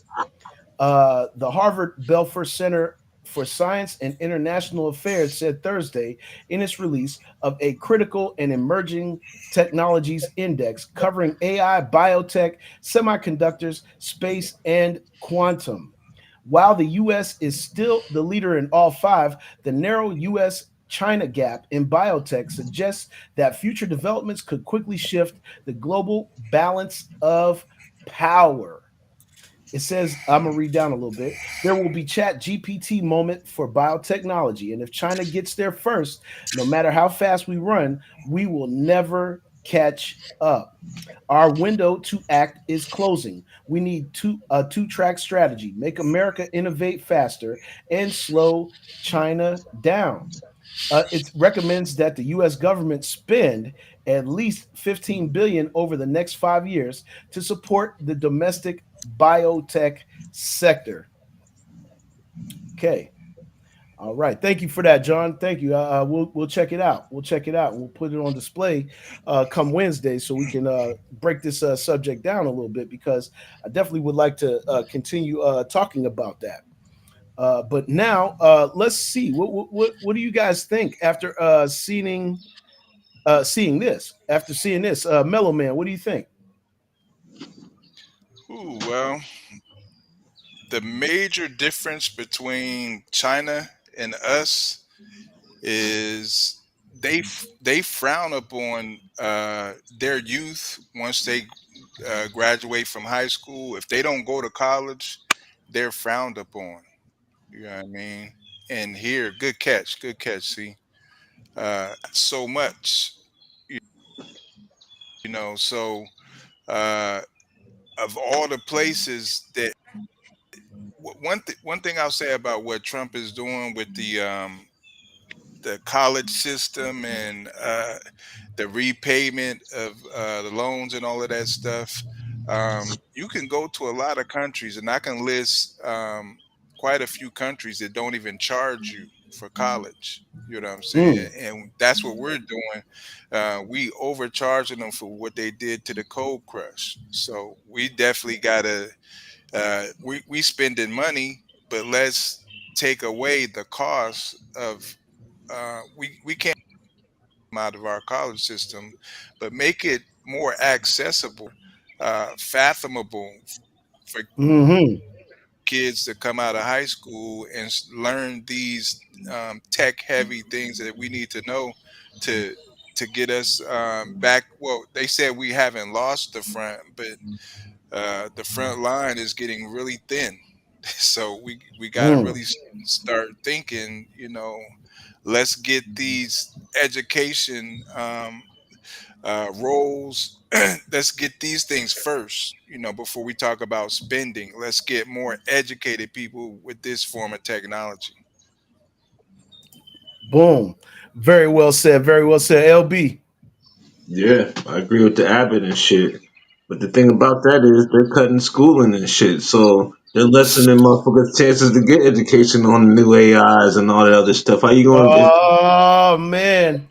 The Harvard Belfer Center for Science and International Affairs said Thursday in its release of a critical and emerging technologies index covering AI, biotech, semiconductors, space, and quantum. While the US is still the leader in all 5, the narrow US China gap in biotech suggests that future developments could quickly shift the global balance of power. It says, I'm gonna read down a little bit. There will be chat GPT moment for biotechnology. And if China gets there first, no matter how fast we run, we will never catch up. Our window to act is closing. We need a two-track strategy. Make America innovate faster and slow China down. It recommends that the U.S. government spend at least 15 billion over the next 5 years to support the domestic biotech sector. Okay. All right, thank you for that, John. Thank you. We'll check it out. We'll check it out. We'll put it on display come Wednesday, so we can break this subject down a little bit, because I definitely would like to continue talking about that. But now let's see. What do you guys think after seeing this? After seeing this, Mellow Man, what do you think? Ooh, well, the major difference between China and us is they frown upon their youth once they graduate from high school. If they don't go to college, they're frowned upon. You know what I mean? And here, good catch. See, so much, you know. So uh, of all the places that one thing I'll say about what Trump is doing with the college system and the repayment of the loans and all of that stuff. You can go to a lot of countries, and I can list quite a few countries that don't even charge you for college. You know what I'm saying? Mm, And that's what we're doing. We overcharging them for what they did to the cold crush. So we definitely gotta we spending money, but let's take away the cost of we can't out of our college system, but make it more accessible, fathomable for hmm kids to come out of high school and learn these tech heavy things that we need to know to get us back. Well, they said we haven't lost the front, but the front line is getting really thin. So we got to mm, really start thinking. Let's get these education roles. Let's get these things first. Before we talk about spending, let's get more educated people with this form of technology. boom. Very well said. Very well said. LB. Yeah, I agree with the Abbott and shit. But the thing about that is they're cutting schooling and shit, so they're lessening motherfuckers' chances to get education on the new AIs and all that other stuff. How you gonna Oh man.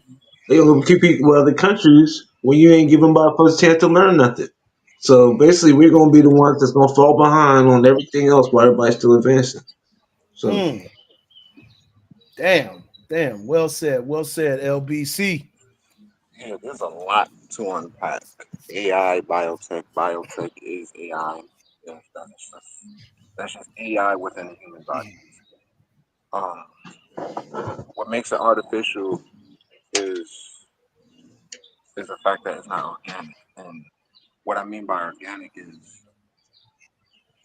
they gonna keep people with other countries when you ain't giving motherfuckers a chance to learn nothing? So basically, we're gonna be the ones that's gonna fall behind on everything else while everybody's still advancing. So Mm, damn. Damn. Well said. Well said. LBC. Yeah, there's a lot to unpack. AI, biotech is AI. Yes, that's just AI within the human body. Um, what makes it artificial is is the fact that it's not organic. And what I mean by organic is,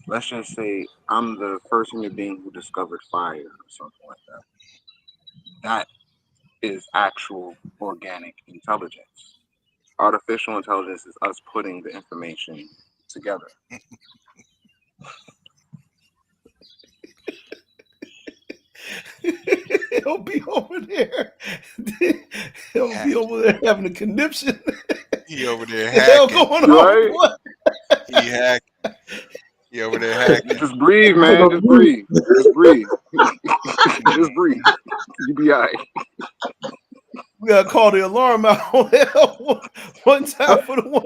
let's just say I'm the first human being who discovered fire or something like that. That is actual organic intelligence. Artificial intelligence is us putting the information together. He'll be over there. He'll be Hacking. over there having a conniption. He over there The hell hacking. going on, Right? boy? He hack. He over there hacking. Just breathe, I man. don't Just know. breathe. Just breathe. Just breathe. You be alright. We gotta call the alarm out on hell one time for the one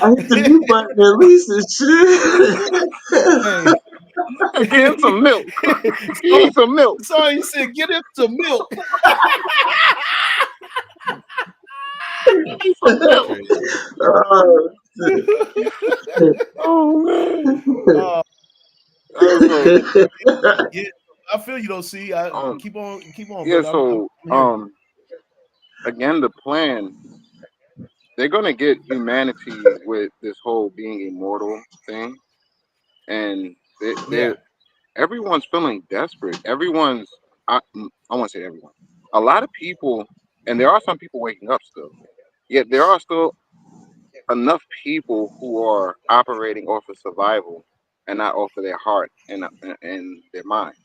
I hit the time. mute button at least and shit. Hey, Get him some milk. Get so, him some milk. sorry, you said get him some milk. Get him some milk. Crazy. Oh, shit. Oh man. uh, So yeah, I feel you, don't see. I um keep on, yeah, brother. I'm so hearing you. again, the plan, they're gonna get humanity with this whole being immortal thing, and Yeah, everyone's feeling desperate. I want to say everyone. A lot of people, and there are some people waking up still. Yet there are still enough people who are operating off of survival and not off of their heart and their mind.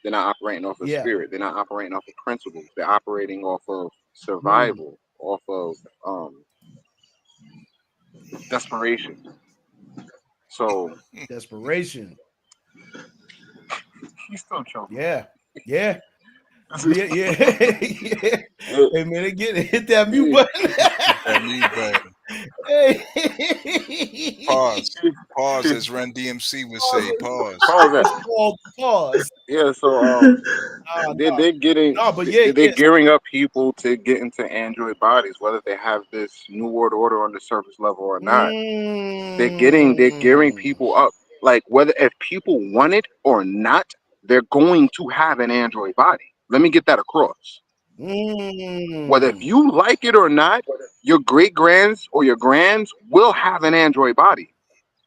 They're not operating off of yeah. spirit. They're not operating off of principles. They're operating off of Mm, survival, off of desperation. So desperation. he's still choking. Yeah. Yeah, yeah, yeah, yeah. Yeah, Hey man, they get hit that mute yeah, button. Hit that mute button. Hey. Pause. Pause, as Run DMC would Pause say. it. Pause. pause that. It's called pause. Yeah, so Nah, they're getting nah, but yeah, they're yes. gearing up people to get into android bodies, whether they have this new world order on the surface level or not. They're gearing Mm, people up. Like whether if people want it or not, they're going to have an android body. Let me get that across. Whether if mm, you like it or not, your great grands or your grands will have an android body.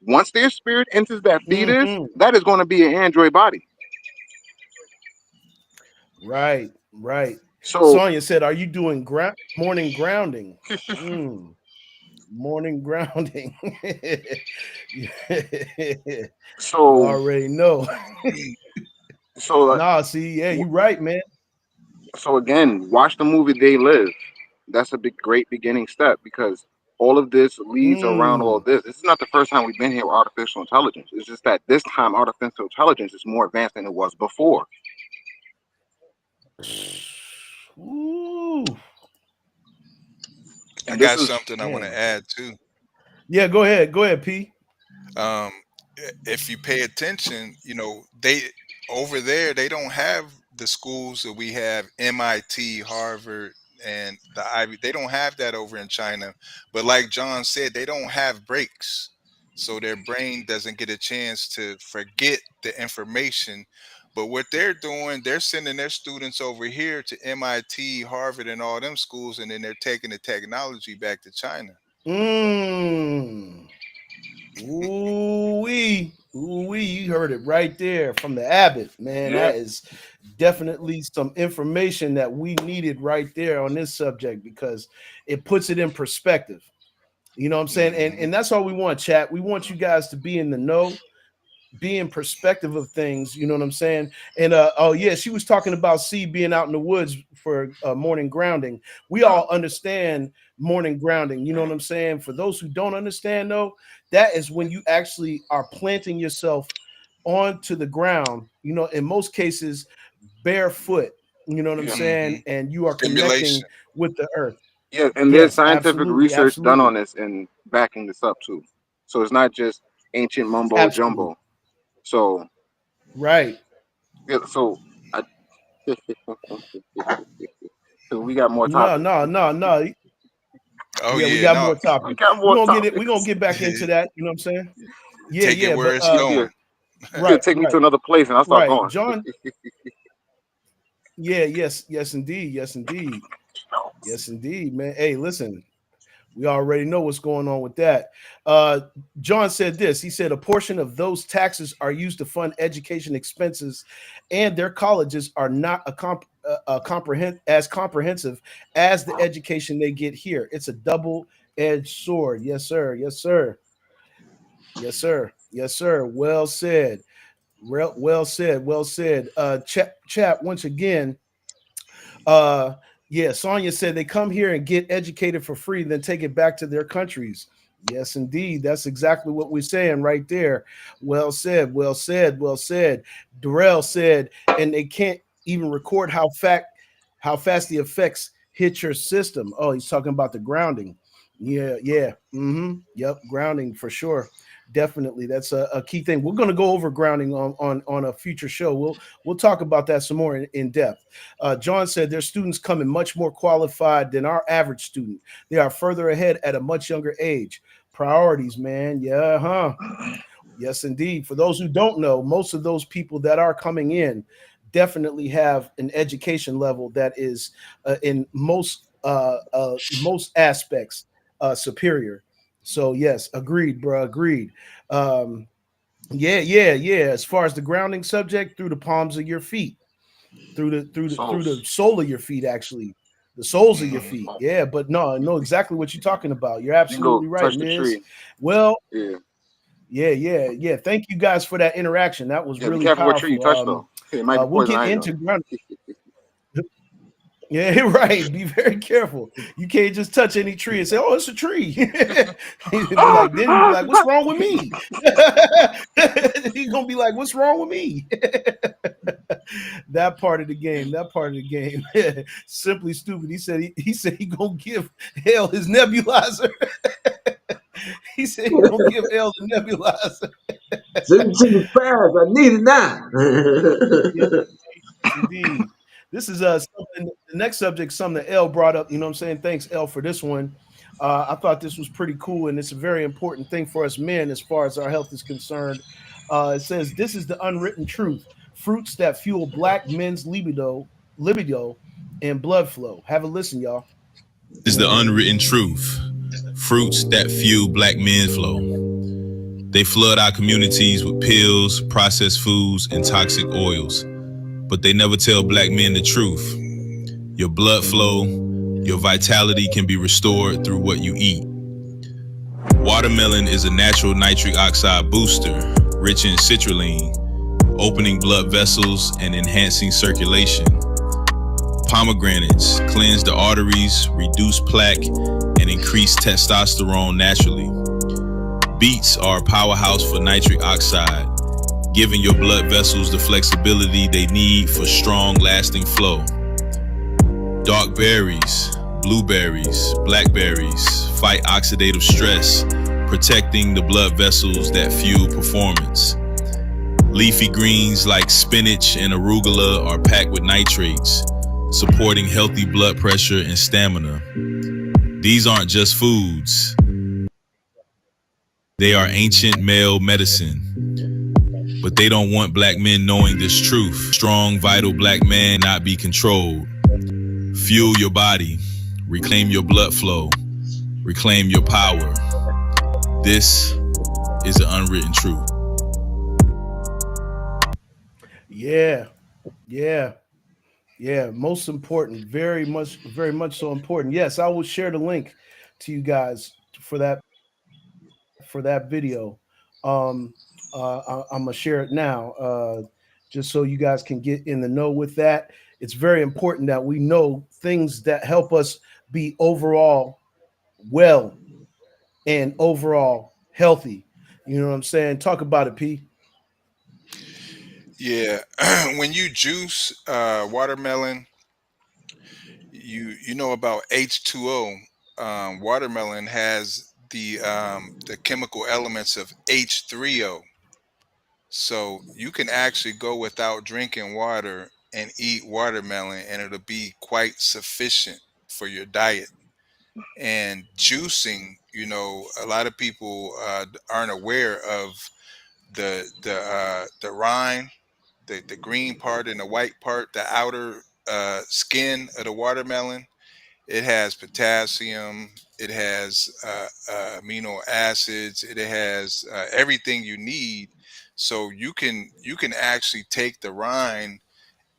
Once their spirit enters that fetus, hmm. that is going to be an android body. Right, right. So, Sonia said, "Are you doing morning grounding?" Mm, morning grounding. You so, already know. so, Nah, see, yeah, uh, you right, man. so again, watch the movie They Live. That's a great beginning step because all of this leads around all Mm. of this. This is not the first time we've been here with artificial intelligence. It's just that this time artificial intelligence is more advanced than it was before. Ooh, I And this got is something I want to man. add too. Yeah, go ahead. Go ahead, P. Um, if you pay attention, they over there they don't have the schools that we have, MIT, Harvard, and the Ivy. They don't have that over in China. But like John said, they don't have breaks, so their brain doesn't get a chance to forget the information. But what they're doing, they're sending their students over here to MIT, Harvard, and all them schools, and then they're taking the technology back to China. Mm. Ooh wee. Ooh wee. You heard it right there from the Abbott, man. yeah, That is definitely some information that we needed right there on this subject because it puts it in perspective. You know what I'm saying? And Hmm. and that's all we want, chat. We want you guys to be in the know, be in perspective of things. You know what I'm saying? And oh yeah, she was talking about C being out in the woods for morning grounding. We all understand morning grounding. You know what I'm saying? For those who don't understand, though, that is when you actually are planting yourself onto the ground. You know, in most cases, barefoot. You know what I'm yeah, saying? Hmm. And you are connecting Stimulation. with the earth. yeah. And there's Yes, scientific absolutely, research done absolutely, on this and backing this up too. So it's not just ancient mumbo absolutely. jumbo. So Right. yeah, so I, so we got more No, topics. no, no, no. Oh Yeah, we yeah, got no. more We topics. got We're more gonna get it. We're gonna topics. get back into that. You know what I'm saying? Yeah, Take it yeah. where But it's Yeah, going. you could right, take me to right, another place and I'll start right. going. John. Yeah, yes, yes, indeed, yes, indeed, No. yes, indeed, man. Hey, listen, we already know what's going on with that. John said this. He said a portion of those taxes are used to fund education expenses, and their colleges are not as comprehensive as the education they get here. It's a double-edged sword. Yes, sir. Yes, sir. Yes, sir. Yes, sir. Well said. Well said. Well said. Chap, once again, uh, yeah, Sonia said they come here and get educated for free, then take it back to their countries. Yes, indeed. That's exactly what we're saying right there. Well said. Well said. Well said. Darrell said, and they can't even record how fast the effects hit your system. Oh, he's talking about the grounding. Yeah, yeah. Yep, grounding for sure. Definitely. That's a key thing. We're gonna go over grounding on a future show. We'll talk about that some more in depth. John said their students come in much more qualified than our average student. They are further ahead at a much younger age. Priorities, man. Yeah, huh? Yes, indeed. For those who don't know, most of those people that are coming in definitely have an education level that is in most aspects superior. So yes, agreed, bro. Agreed. Um, yeah, yeah, yeah. As far as the grounding subject, through the palms of your feet, through the Souls. sole of your feet, actually, the soles of your Hmm. feet. Yeah, but no, I know exactly what you're talking about. You're You can go absolutely right, touch the Miz. tree. Well, Yeah. yeah, yeah, yeah. Thank you guys for that interaction. That was Yeah, be really careful what tree you powerful. touch though. It might be We'll poison get ivy into though. grounding. Yeah, right. Be very careful. You can't just touch any tree and say, "Oh, it's a tree." You'd be like, then you'd be like, "What's wrong with me?" He's gonna be like, "What's wrong with me?" That part of the game. That part of the game. Simply stupid. He said he gonna give L his nebulizer. He said he gonna give L the nebulizer. Send it to me fast. I need it now. Yeah, indeed. This is something. The next subject, something that L brought up. You know what I'm saying? Thanks, L, for this one. I thought this was pretty cool, and it's a very important thing for us men as far as our health is concerned. It says this is the unwritten truth: fruits that fuel black men's libido, and blood flow. Have a listen, y'all. Is the unwritten truth. Fruits that fuel black men flow. They flood our communities with pills, processed foods, and toxic oils. But they never tell black men the truth. Your blood flow, your vitality can be restored through what you eat. Watermelon is a natural nitric oxide booster, rich in citrulline, opening blood vessels and enhancing circulation. Pomegranates cleanse the arteries, reduce plaque, and increase testosterone naturally. Beets are a powerhouse for nitric oxide, giving your blood vessels the flexibility they need for strong, lasting flow. Dark berries, blueberries, blackberries fight oxidative stress, protecting the blood vessels that fuel performance. Leafy greens like spinach and arugula are packed with nitrates, supporting healthy blood pressure and stamina. These aren't just foods. They are ancient male medicine. But they don't want black men knowing this truth. Strong, vital black man not be controlled. Fuel your body. Reclaim your blood flow. Reclaim your power. This is the unwritten truth. Yeah, yeah, yeah. Most important. Very much so important. Yes, I will share the link to you guys for that video. Um, I'm gonna share it now, just so you guys can get in the know with that. It's very important that we know things that help us be overall well and overall healthy. You know what I'm saying? Talk about it, P. Yeah, when you juice watermelon, you know about H2O. Watermelon has the chemical elements of H3O. So you can actually go without drinking water and eat watermelon, and it'll be quite sufficient for your diet. And juicing, a lot of people aren't aware of the rind, the green part and the white part, the outer skin of the watermelon. It has potassium. It has amino acids. It has everything you need. So you can actually take the rind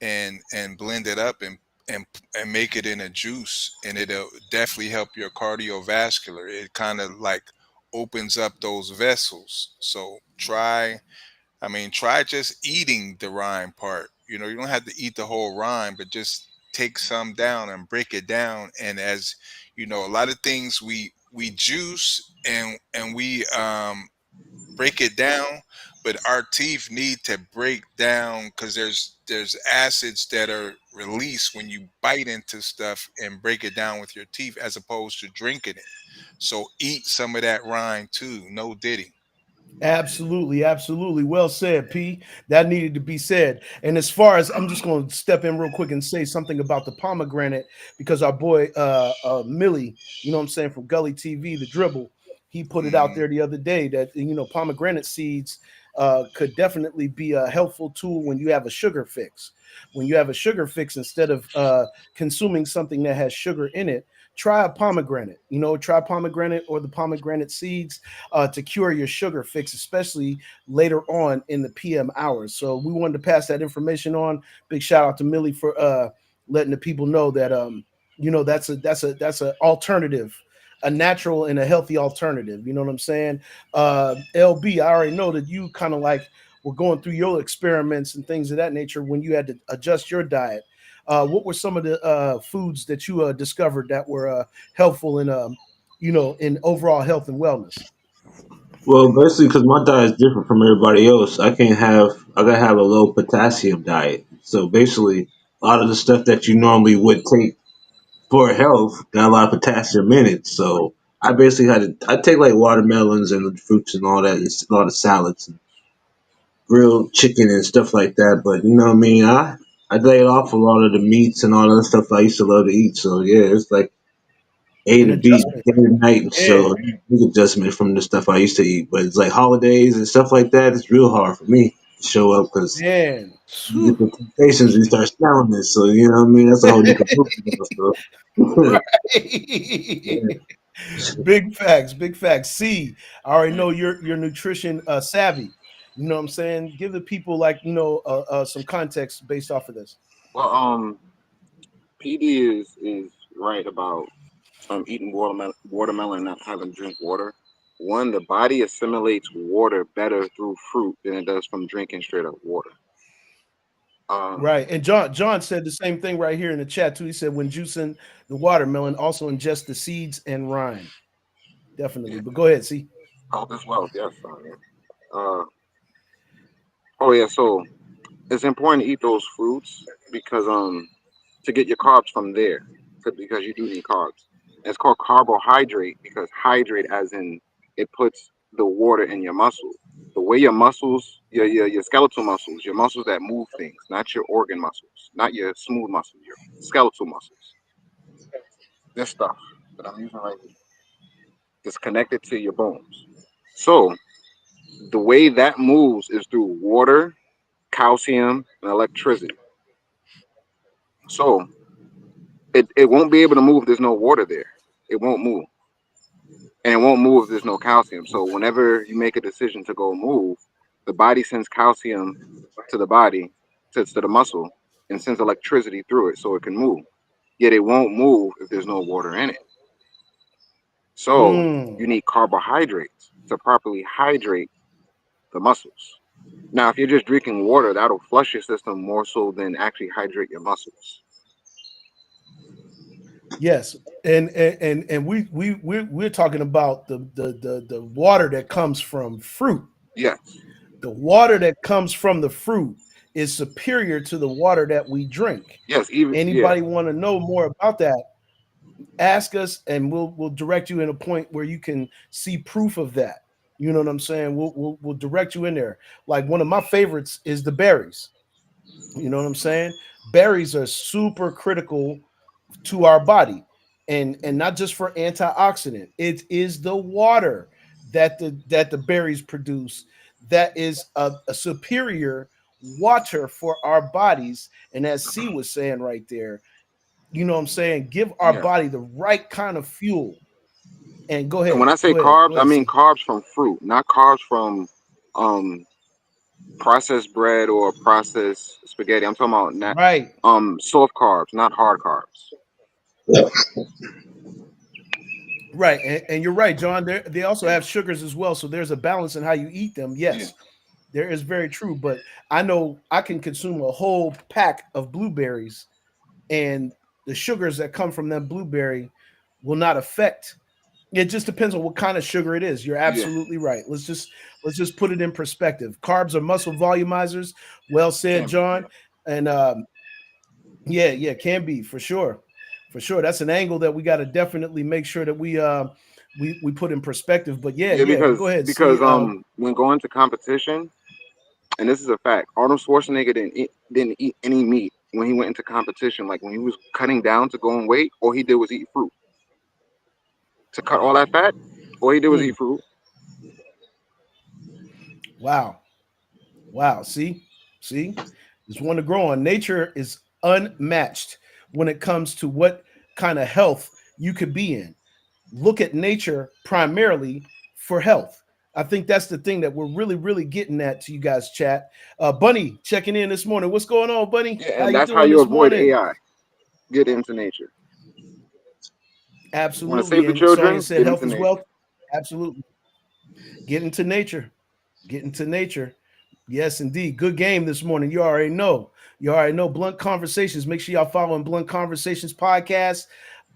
and blend it up and and make it in a juice, and it'll definitely help your cardiovascular. It kind of like opens up those vessels. So try just eating the rind part. You don't have to eat the whole rind, but just take some down and break it down. And as you know, a lot of things we juice and we break it down, but our teeth need to break down because there's acids that are released when you bite into stuff and break it down with your teeth as opposed to drinking it. So eat some of that rind too. No diddy. Absolutely, absolutely. Well said, P. That needed to be said. And as far as I'm just going to step in real quick and say something about the pomegranate because our boy Millie, you know what I'm saying, from Gully TV, the dribble, he put it out Hmm. there the other day that pomegranate seeds could definitely be a helpful tool when you have a sugar fix. When you have a sugar fix, instead of consuming something that has sugar in it, try a pomegranate. Try pomegranate or the pomegranate seeds to cure your sugar fix, especially later on in the PM hours. So we wanted to pass that information on. Big shout out to Millie for letting the people know that that's a alternative, a natural and a healthy alternative. You know what I'm saying? LB, I already know that you kind of like were going through your experiments and things of that nature when you had to adjust your diet. What were some of the foods that you discovered that were helpful in overall health and wellness? Well, basically, because my diet is different from everybody else, I gotta have a low potassium diet. So basically, a lot of the stuff that you normally would take for health got a lot of potassium in it. So I basically I take like watermelons and fruits and all that, and a lot of salads and grilled chicken and stuff like that. But you know what I mean? I laid off a lot of the meats and all that stuff I used to love to eat. So yeah, it's like A An to B, adjustment. day to night. Yeah. So big adjustment from the stuff I used to eat. But it's like holidays and stuff like that. It's real hard for me to show up because Man. you get Phew. the temptations and you start smelling it. So you know what I mean? That's a whole different movie. So. Right. Yeah. Big facts, big facts. See, I already know you're nutrition savvy. You know what I'm saying? Give the people like some context based off of this. Well, PD is right about eating watermelon, not having to drink water. One, the body assimilates water better through fruit than it does from drinking straight up water. Um, Right. And John said the same thing right here in the chat too. He said when juicing the watermelon, also ingest the seeds and rind. Definitely. yeah, But go ahead, see. health is wealth. Yes. Uh, oh yeah. So it's important to eat those fruits because to get your carbs from there because you do need carbs. And it's called carbohydrate because hydrate as in it puts the water in your muscle. The way your muscles, your skeletal muscles, your muscles that move things, not your organ muscles, not your smooth muscles, your skeletal muscles. This stuff that I'm using right here is connected to your bones. So the way that moves is through water, calcium, and electricity. So it won't be able to move if there's no water there. It won't move. And it won't move if there's no calcium. So whenever you make a decision to go move, the body sends calcium to the body, to the muscle, and sends electricity through it so it can move. Yet it won't move if there's no water in it. So you Mm. need carbohydrates to properly hydrate the muscles. Now, if you're just drinking water, that'll flush your system more so than actually hydrate your muscles. Yes. And we're talking about the water that comes from fruit. Yes, The water that comes from the fruit is superior to the water that we drink. yes, even yeah, Anybody want to know more about that? Ask us, and we'll direct you in a point where you can see proof of that. You know what I'm saying? We'll direct you in there. Like one of my favorites is the berries. You know what I'm saying? Berries are super critical to our body, and not just for antioxidant. It is the water that the berries produce that is a superior water for our bodies. And as C was saying right there, you know what I'm saying? Give our yeah. body the right kind of fuel. And go And ahead, when I say go ahead, carbs, go I ahead, mean see. carbs from fruit, not carbs from um processed bread or processed spaghetti. I'm talking about not Right, soft carbs, not hard carbs. right. And you're right, John. They also have sugars as well. So there's a balance in how you eat them. Yeah. Yes, there is very true. But I know I can consume a whole pack of blueberries, and the sugars that come from that blueberry will not affect. It just depends on what kind of sugar it is. You're Yeah. absolutely right. Let's just put it in perspective. Carbs are muscle volumizers. Well said, Can be. John. Yeah. And yeah, yeah, can be for sure, for sure. That's an angle that we got to definitely make sure that we put in perspective. But yeah, Yeah, yeah. But because go ahead. See, because when going to competition, and this is a fact, Arnold Schwarzenegger didn't eat any meat when he went into competition. Like when he was cutting down to go in weight, all he did was eat fruit to cut all that fat. All he did was mm, eat fruit. wow, wow. See, it's one to grow on. Nature is unmatched when it comes to what kind of health you could be in. Look at nature primarily for health. I think that's the thing that we're really, really getting at to you guys, chat. Bunny checking in this morning. What's going on, Bunny? Yeah, How and you that's how doing you this avoid morning? AI. Get into nature. Want to save Absolutely. the And Sonia children? said Get health into is nature. wealth. Absolutely. Get into nature. Get into nature. Yes, indeed. Good game this morning. You already know. You already know. Blunt Conversations. Make sure y'all following Blunt Conversations podcast.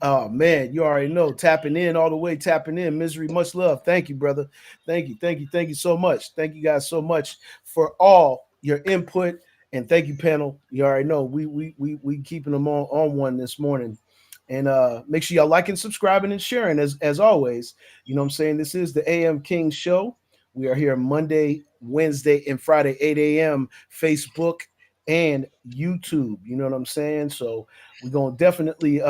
Oh man, you already know. Tapping in all the way, tapping in. Misery, much love. Thank you, brother. Thank you so much. Thank you guys so much for all your input And thank you, panel. You already know we keeping them on one this morning. And make sure y'all liking, subscribing, and sharing as always. You know what I'm saying? This is the AM King Show. We are here Monday, Wednesday, and Friday, 8 a.m. Facebook and YouTube. You know what I'm saying? So we're gonna definitely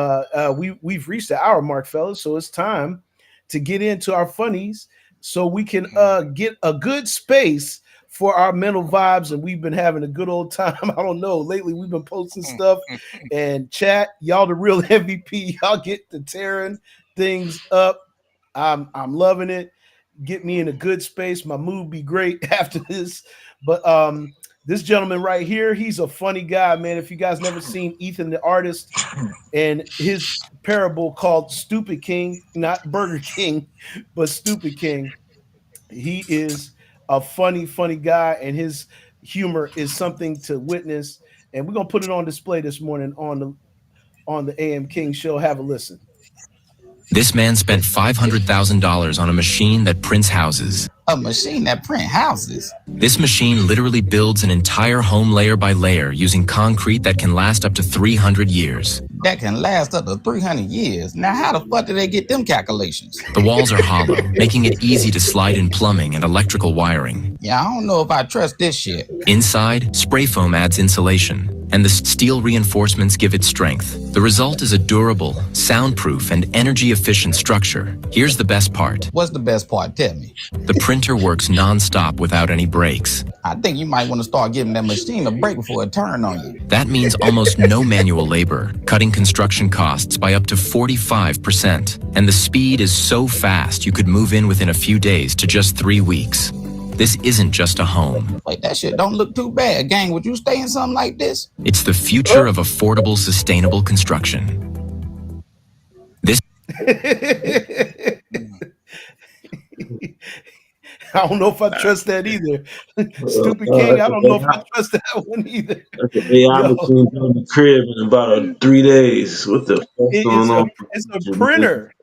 we've reached the hour mark, fellas. So it's time to get into our funnies so we can get a good space for our mental vibes, and we've been having a good old time. I don't know. Lately, we've been posting stuff and chat. Y'all the real MVP. Y'all get the tearing things up. I'm loving it. Get me in a good space. My mood be great after this. But this gentleman right here, he's a funny guy, man. If you guys never seen Ethan the artist and his parable called Stupid King, not Burger King, but Stupid King, he is a funny guy, and his humor is something to witness. And we're gonna put it on display this morning on the AM King Show. Have a listen. This man spent $500,000 on a machine that prints houses. A machine that print houses? This machine literally builds an entire home layer by layer using concrete that can last up to 300 years. That can last up to 300 years. Now, how the fuck do they get them calculations? The walls are hollow, making it easy to slide in plumbing and electrical wiring. Yeah, I don't know if I trust this shit. Inside, spray foam adds insulation, and the steel reinforcements give it strength. The result is a durable, soundproof, and energy-efficient structure. Here's the best part. What's the best part? Tell me. The printer works non-stop without any breaks. I think you might want to start giving that machine a break before it turns on you. That means almost no manual labor, cutting construction costs by up to 45%. And the speed is so fast you could move in within a few days to just 3 weeks. This isn't just a home. Wait, that shit don't look too bad. Gang, would you stay in something like this? It's the future of affordable, sustainable construction. I don't know if I trust that either. Stupid King, I don't know if I trust that one either. That's an AI machine built in the crib in about 3 days. What the fuck's going on? It's a printer.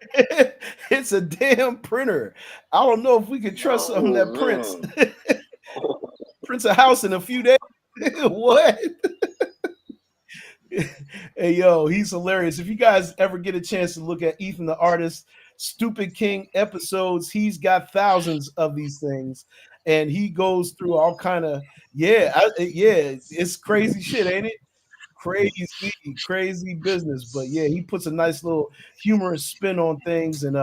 It's a damn printer. I don't know if we can trust something that prints a house in a few days. What? Hey, yo, he's hilarious. If you guys ever get a chance to look at Ethan the artist, Stupid King episodes, he's got thousands of these things, and he goes through all kind of it's crazy shit, ain't it? Crazy business. But yeah, he puts a nice little humorous spin on things, and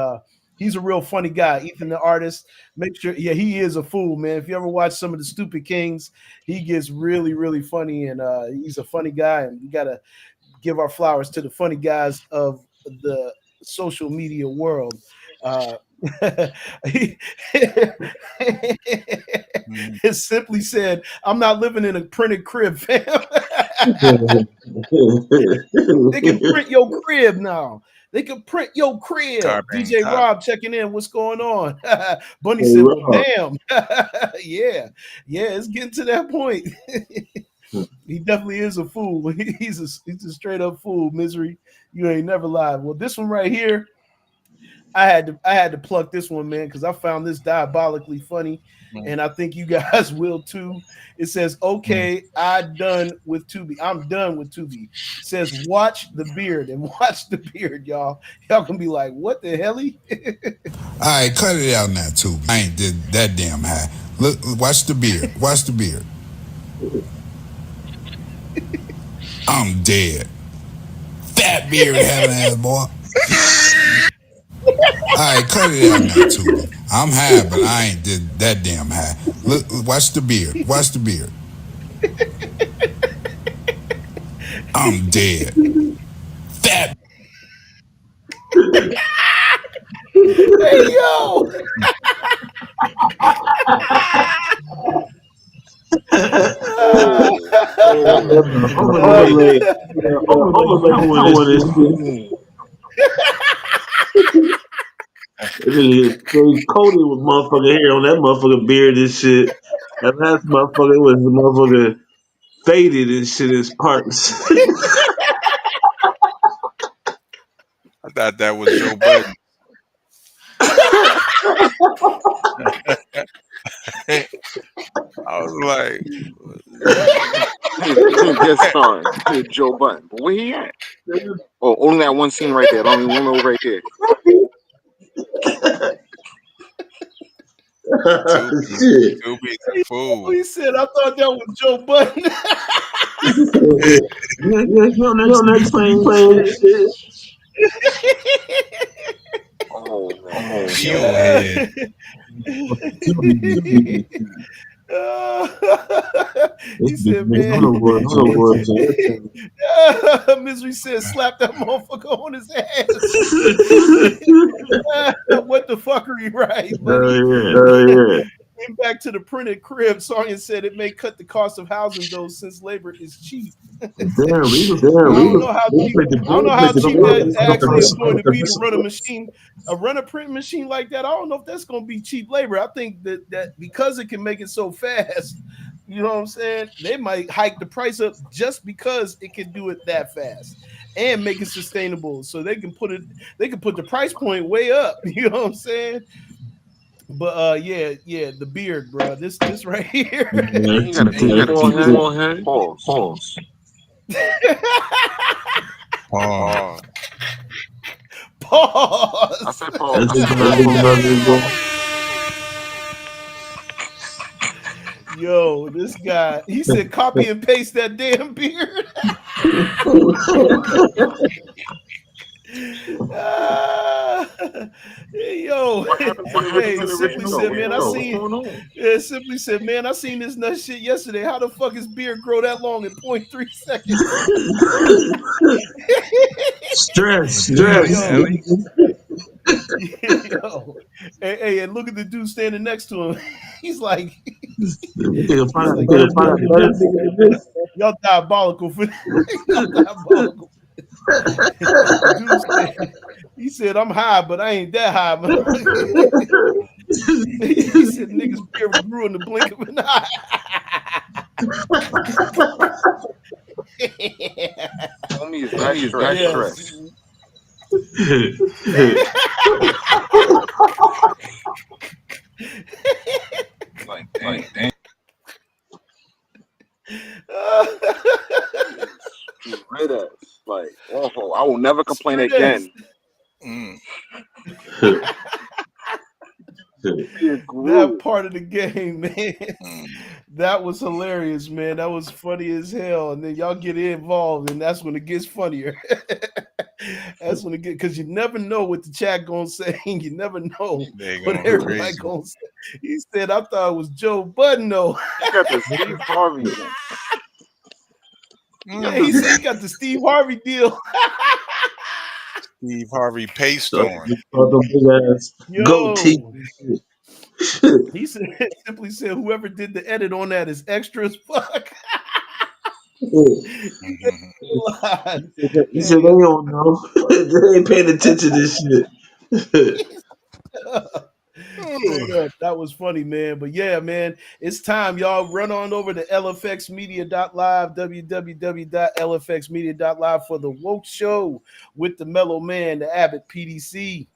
he's a real funny guy. Ethan the artist, make sure, yeah, he is a fool, man. If you ever watch some of the Stupid Kings, he gets really funny, and he's a funny guy, and we gotta give our flowers to the funny guys of the social media world. It simply said, "I'm not living in a printed crib, fam." They can print your crib now. They can print your crib. DJ Rob checking in. What's going on? Bunny said, "Well, damn." Yeah, it's getting to that point. He definitely is a fool. He's a straight up fool. Misery, you ain't never lied. Well, this one right here, I had to pluck this one, man, because I found this diabolically funny, and I think you guys will too. It says, "Okay, I'm done with Tubi. It says, "Watch the beard," and watch the beard, y'all. Y'all can be like, "What the hell?" All right, cut it out now, Tubi. I ain't did that damn high. Look, watch the beard. Watch the beard. I'm dead. Fat beard having ass, boy. Alright, cut it out now, Tubi. I'm high, but I ain't did that damn high. Look, watch the beard. Watch the beard. I'm dead. Fat. Hey, yo. They coated with motherfucking hair on that motherfucking beard and shit. And that motherfucker was the motherfucker faded and shit in his parts. I thought that was Joe Budden. I was like, guest starring Joe Button. But where he at? Oh, only that one scene right there. Only one over right there. Tubi's Shit. Tubi's a fool. He said, I thought that was Joe Button. You on that playing shit. Oh man. Yo head. He This bitch said, makes man, no words. Misery said, slap that motherfucker on his ass. What the fuckery, right, buddy? Yeah. Came back to the printed crib song and said it may cut the cost of housing though since labor is cheap. Damn, we was I don't know how cheap. I don't know how cheap that actually is going to be to run a machine, run a print machine like that. I don't know if that's going to be cheap labor. I think that because it can make it so fast, you know what I'm saying? They might hike the price up just because it can do it that fast and make it sustainable. So they can put the price point way up. You know what I'm saying? But yeah, the beard, bro. This right here. He got a deep forehead. Pause. Pause. Pause. I said pause. Yo, this guy, he said copy and paste that damn beard. Yo, What happened to the hey, original? Simply said, man, What's going on? Simply said, man, I seen this nut shit yesterday. How the fuck his beard grow that long in 0.3 seconds? Stress. Yo, hey, and look at the dude standing next to him. He's like, y'all diabolical for y'all diabolical. He said, I'm high, but I ain't that high, man. He said, niggas beard grew in the blink of an eye. Homie is that stressed. Like, damn. Straight ass. Like, awful. I will never complain again. That part of the game, man. That was hilarious, man. That was funny as hell. And then y'all get involved, and that's when it gets funnier. That's when it gets, because you never know what the chat gonna say. You never know what everybody gonna say. He said, I thought it was Joe Budden, though. He got the Steve Harvey. Yeah, he said he got the Steve Harvey deal. Steve Harvey paste on. Yo. He said, simply said, whoever did the edit on that is extra as fuck. He said they don't know. They ain't paying attention to this shit. That was funny, man. But yeah, man, it's time. Y'all run on over to lfxmedia.live, www.lfxmedia.live for the Woke Show with the Mellow Man, the Abbott PDC.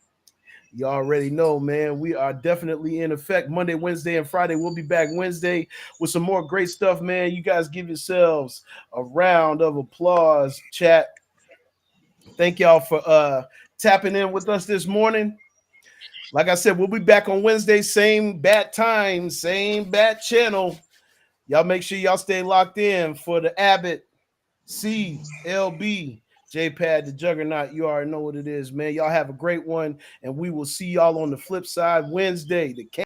You already know, man. We are definitely in effect Monday, Wednesday, and Friday. We'll be back Wednesday with some more great stuff, man. You guys give yourselves a round of applause, chat. Thank y'all for tapping in with us this morning. Like I said, we'll be back on Wednesday, same bat time, same bat channel. Y'all make sure y'all stay locked in for the Abbott, CLB, JPad, the Juggernaut. You already know what it is, man. Y'all have a great one, and we will see y'all on the flip side Wednesday. The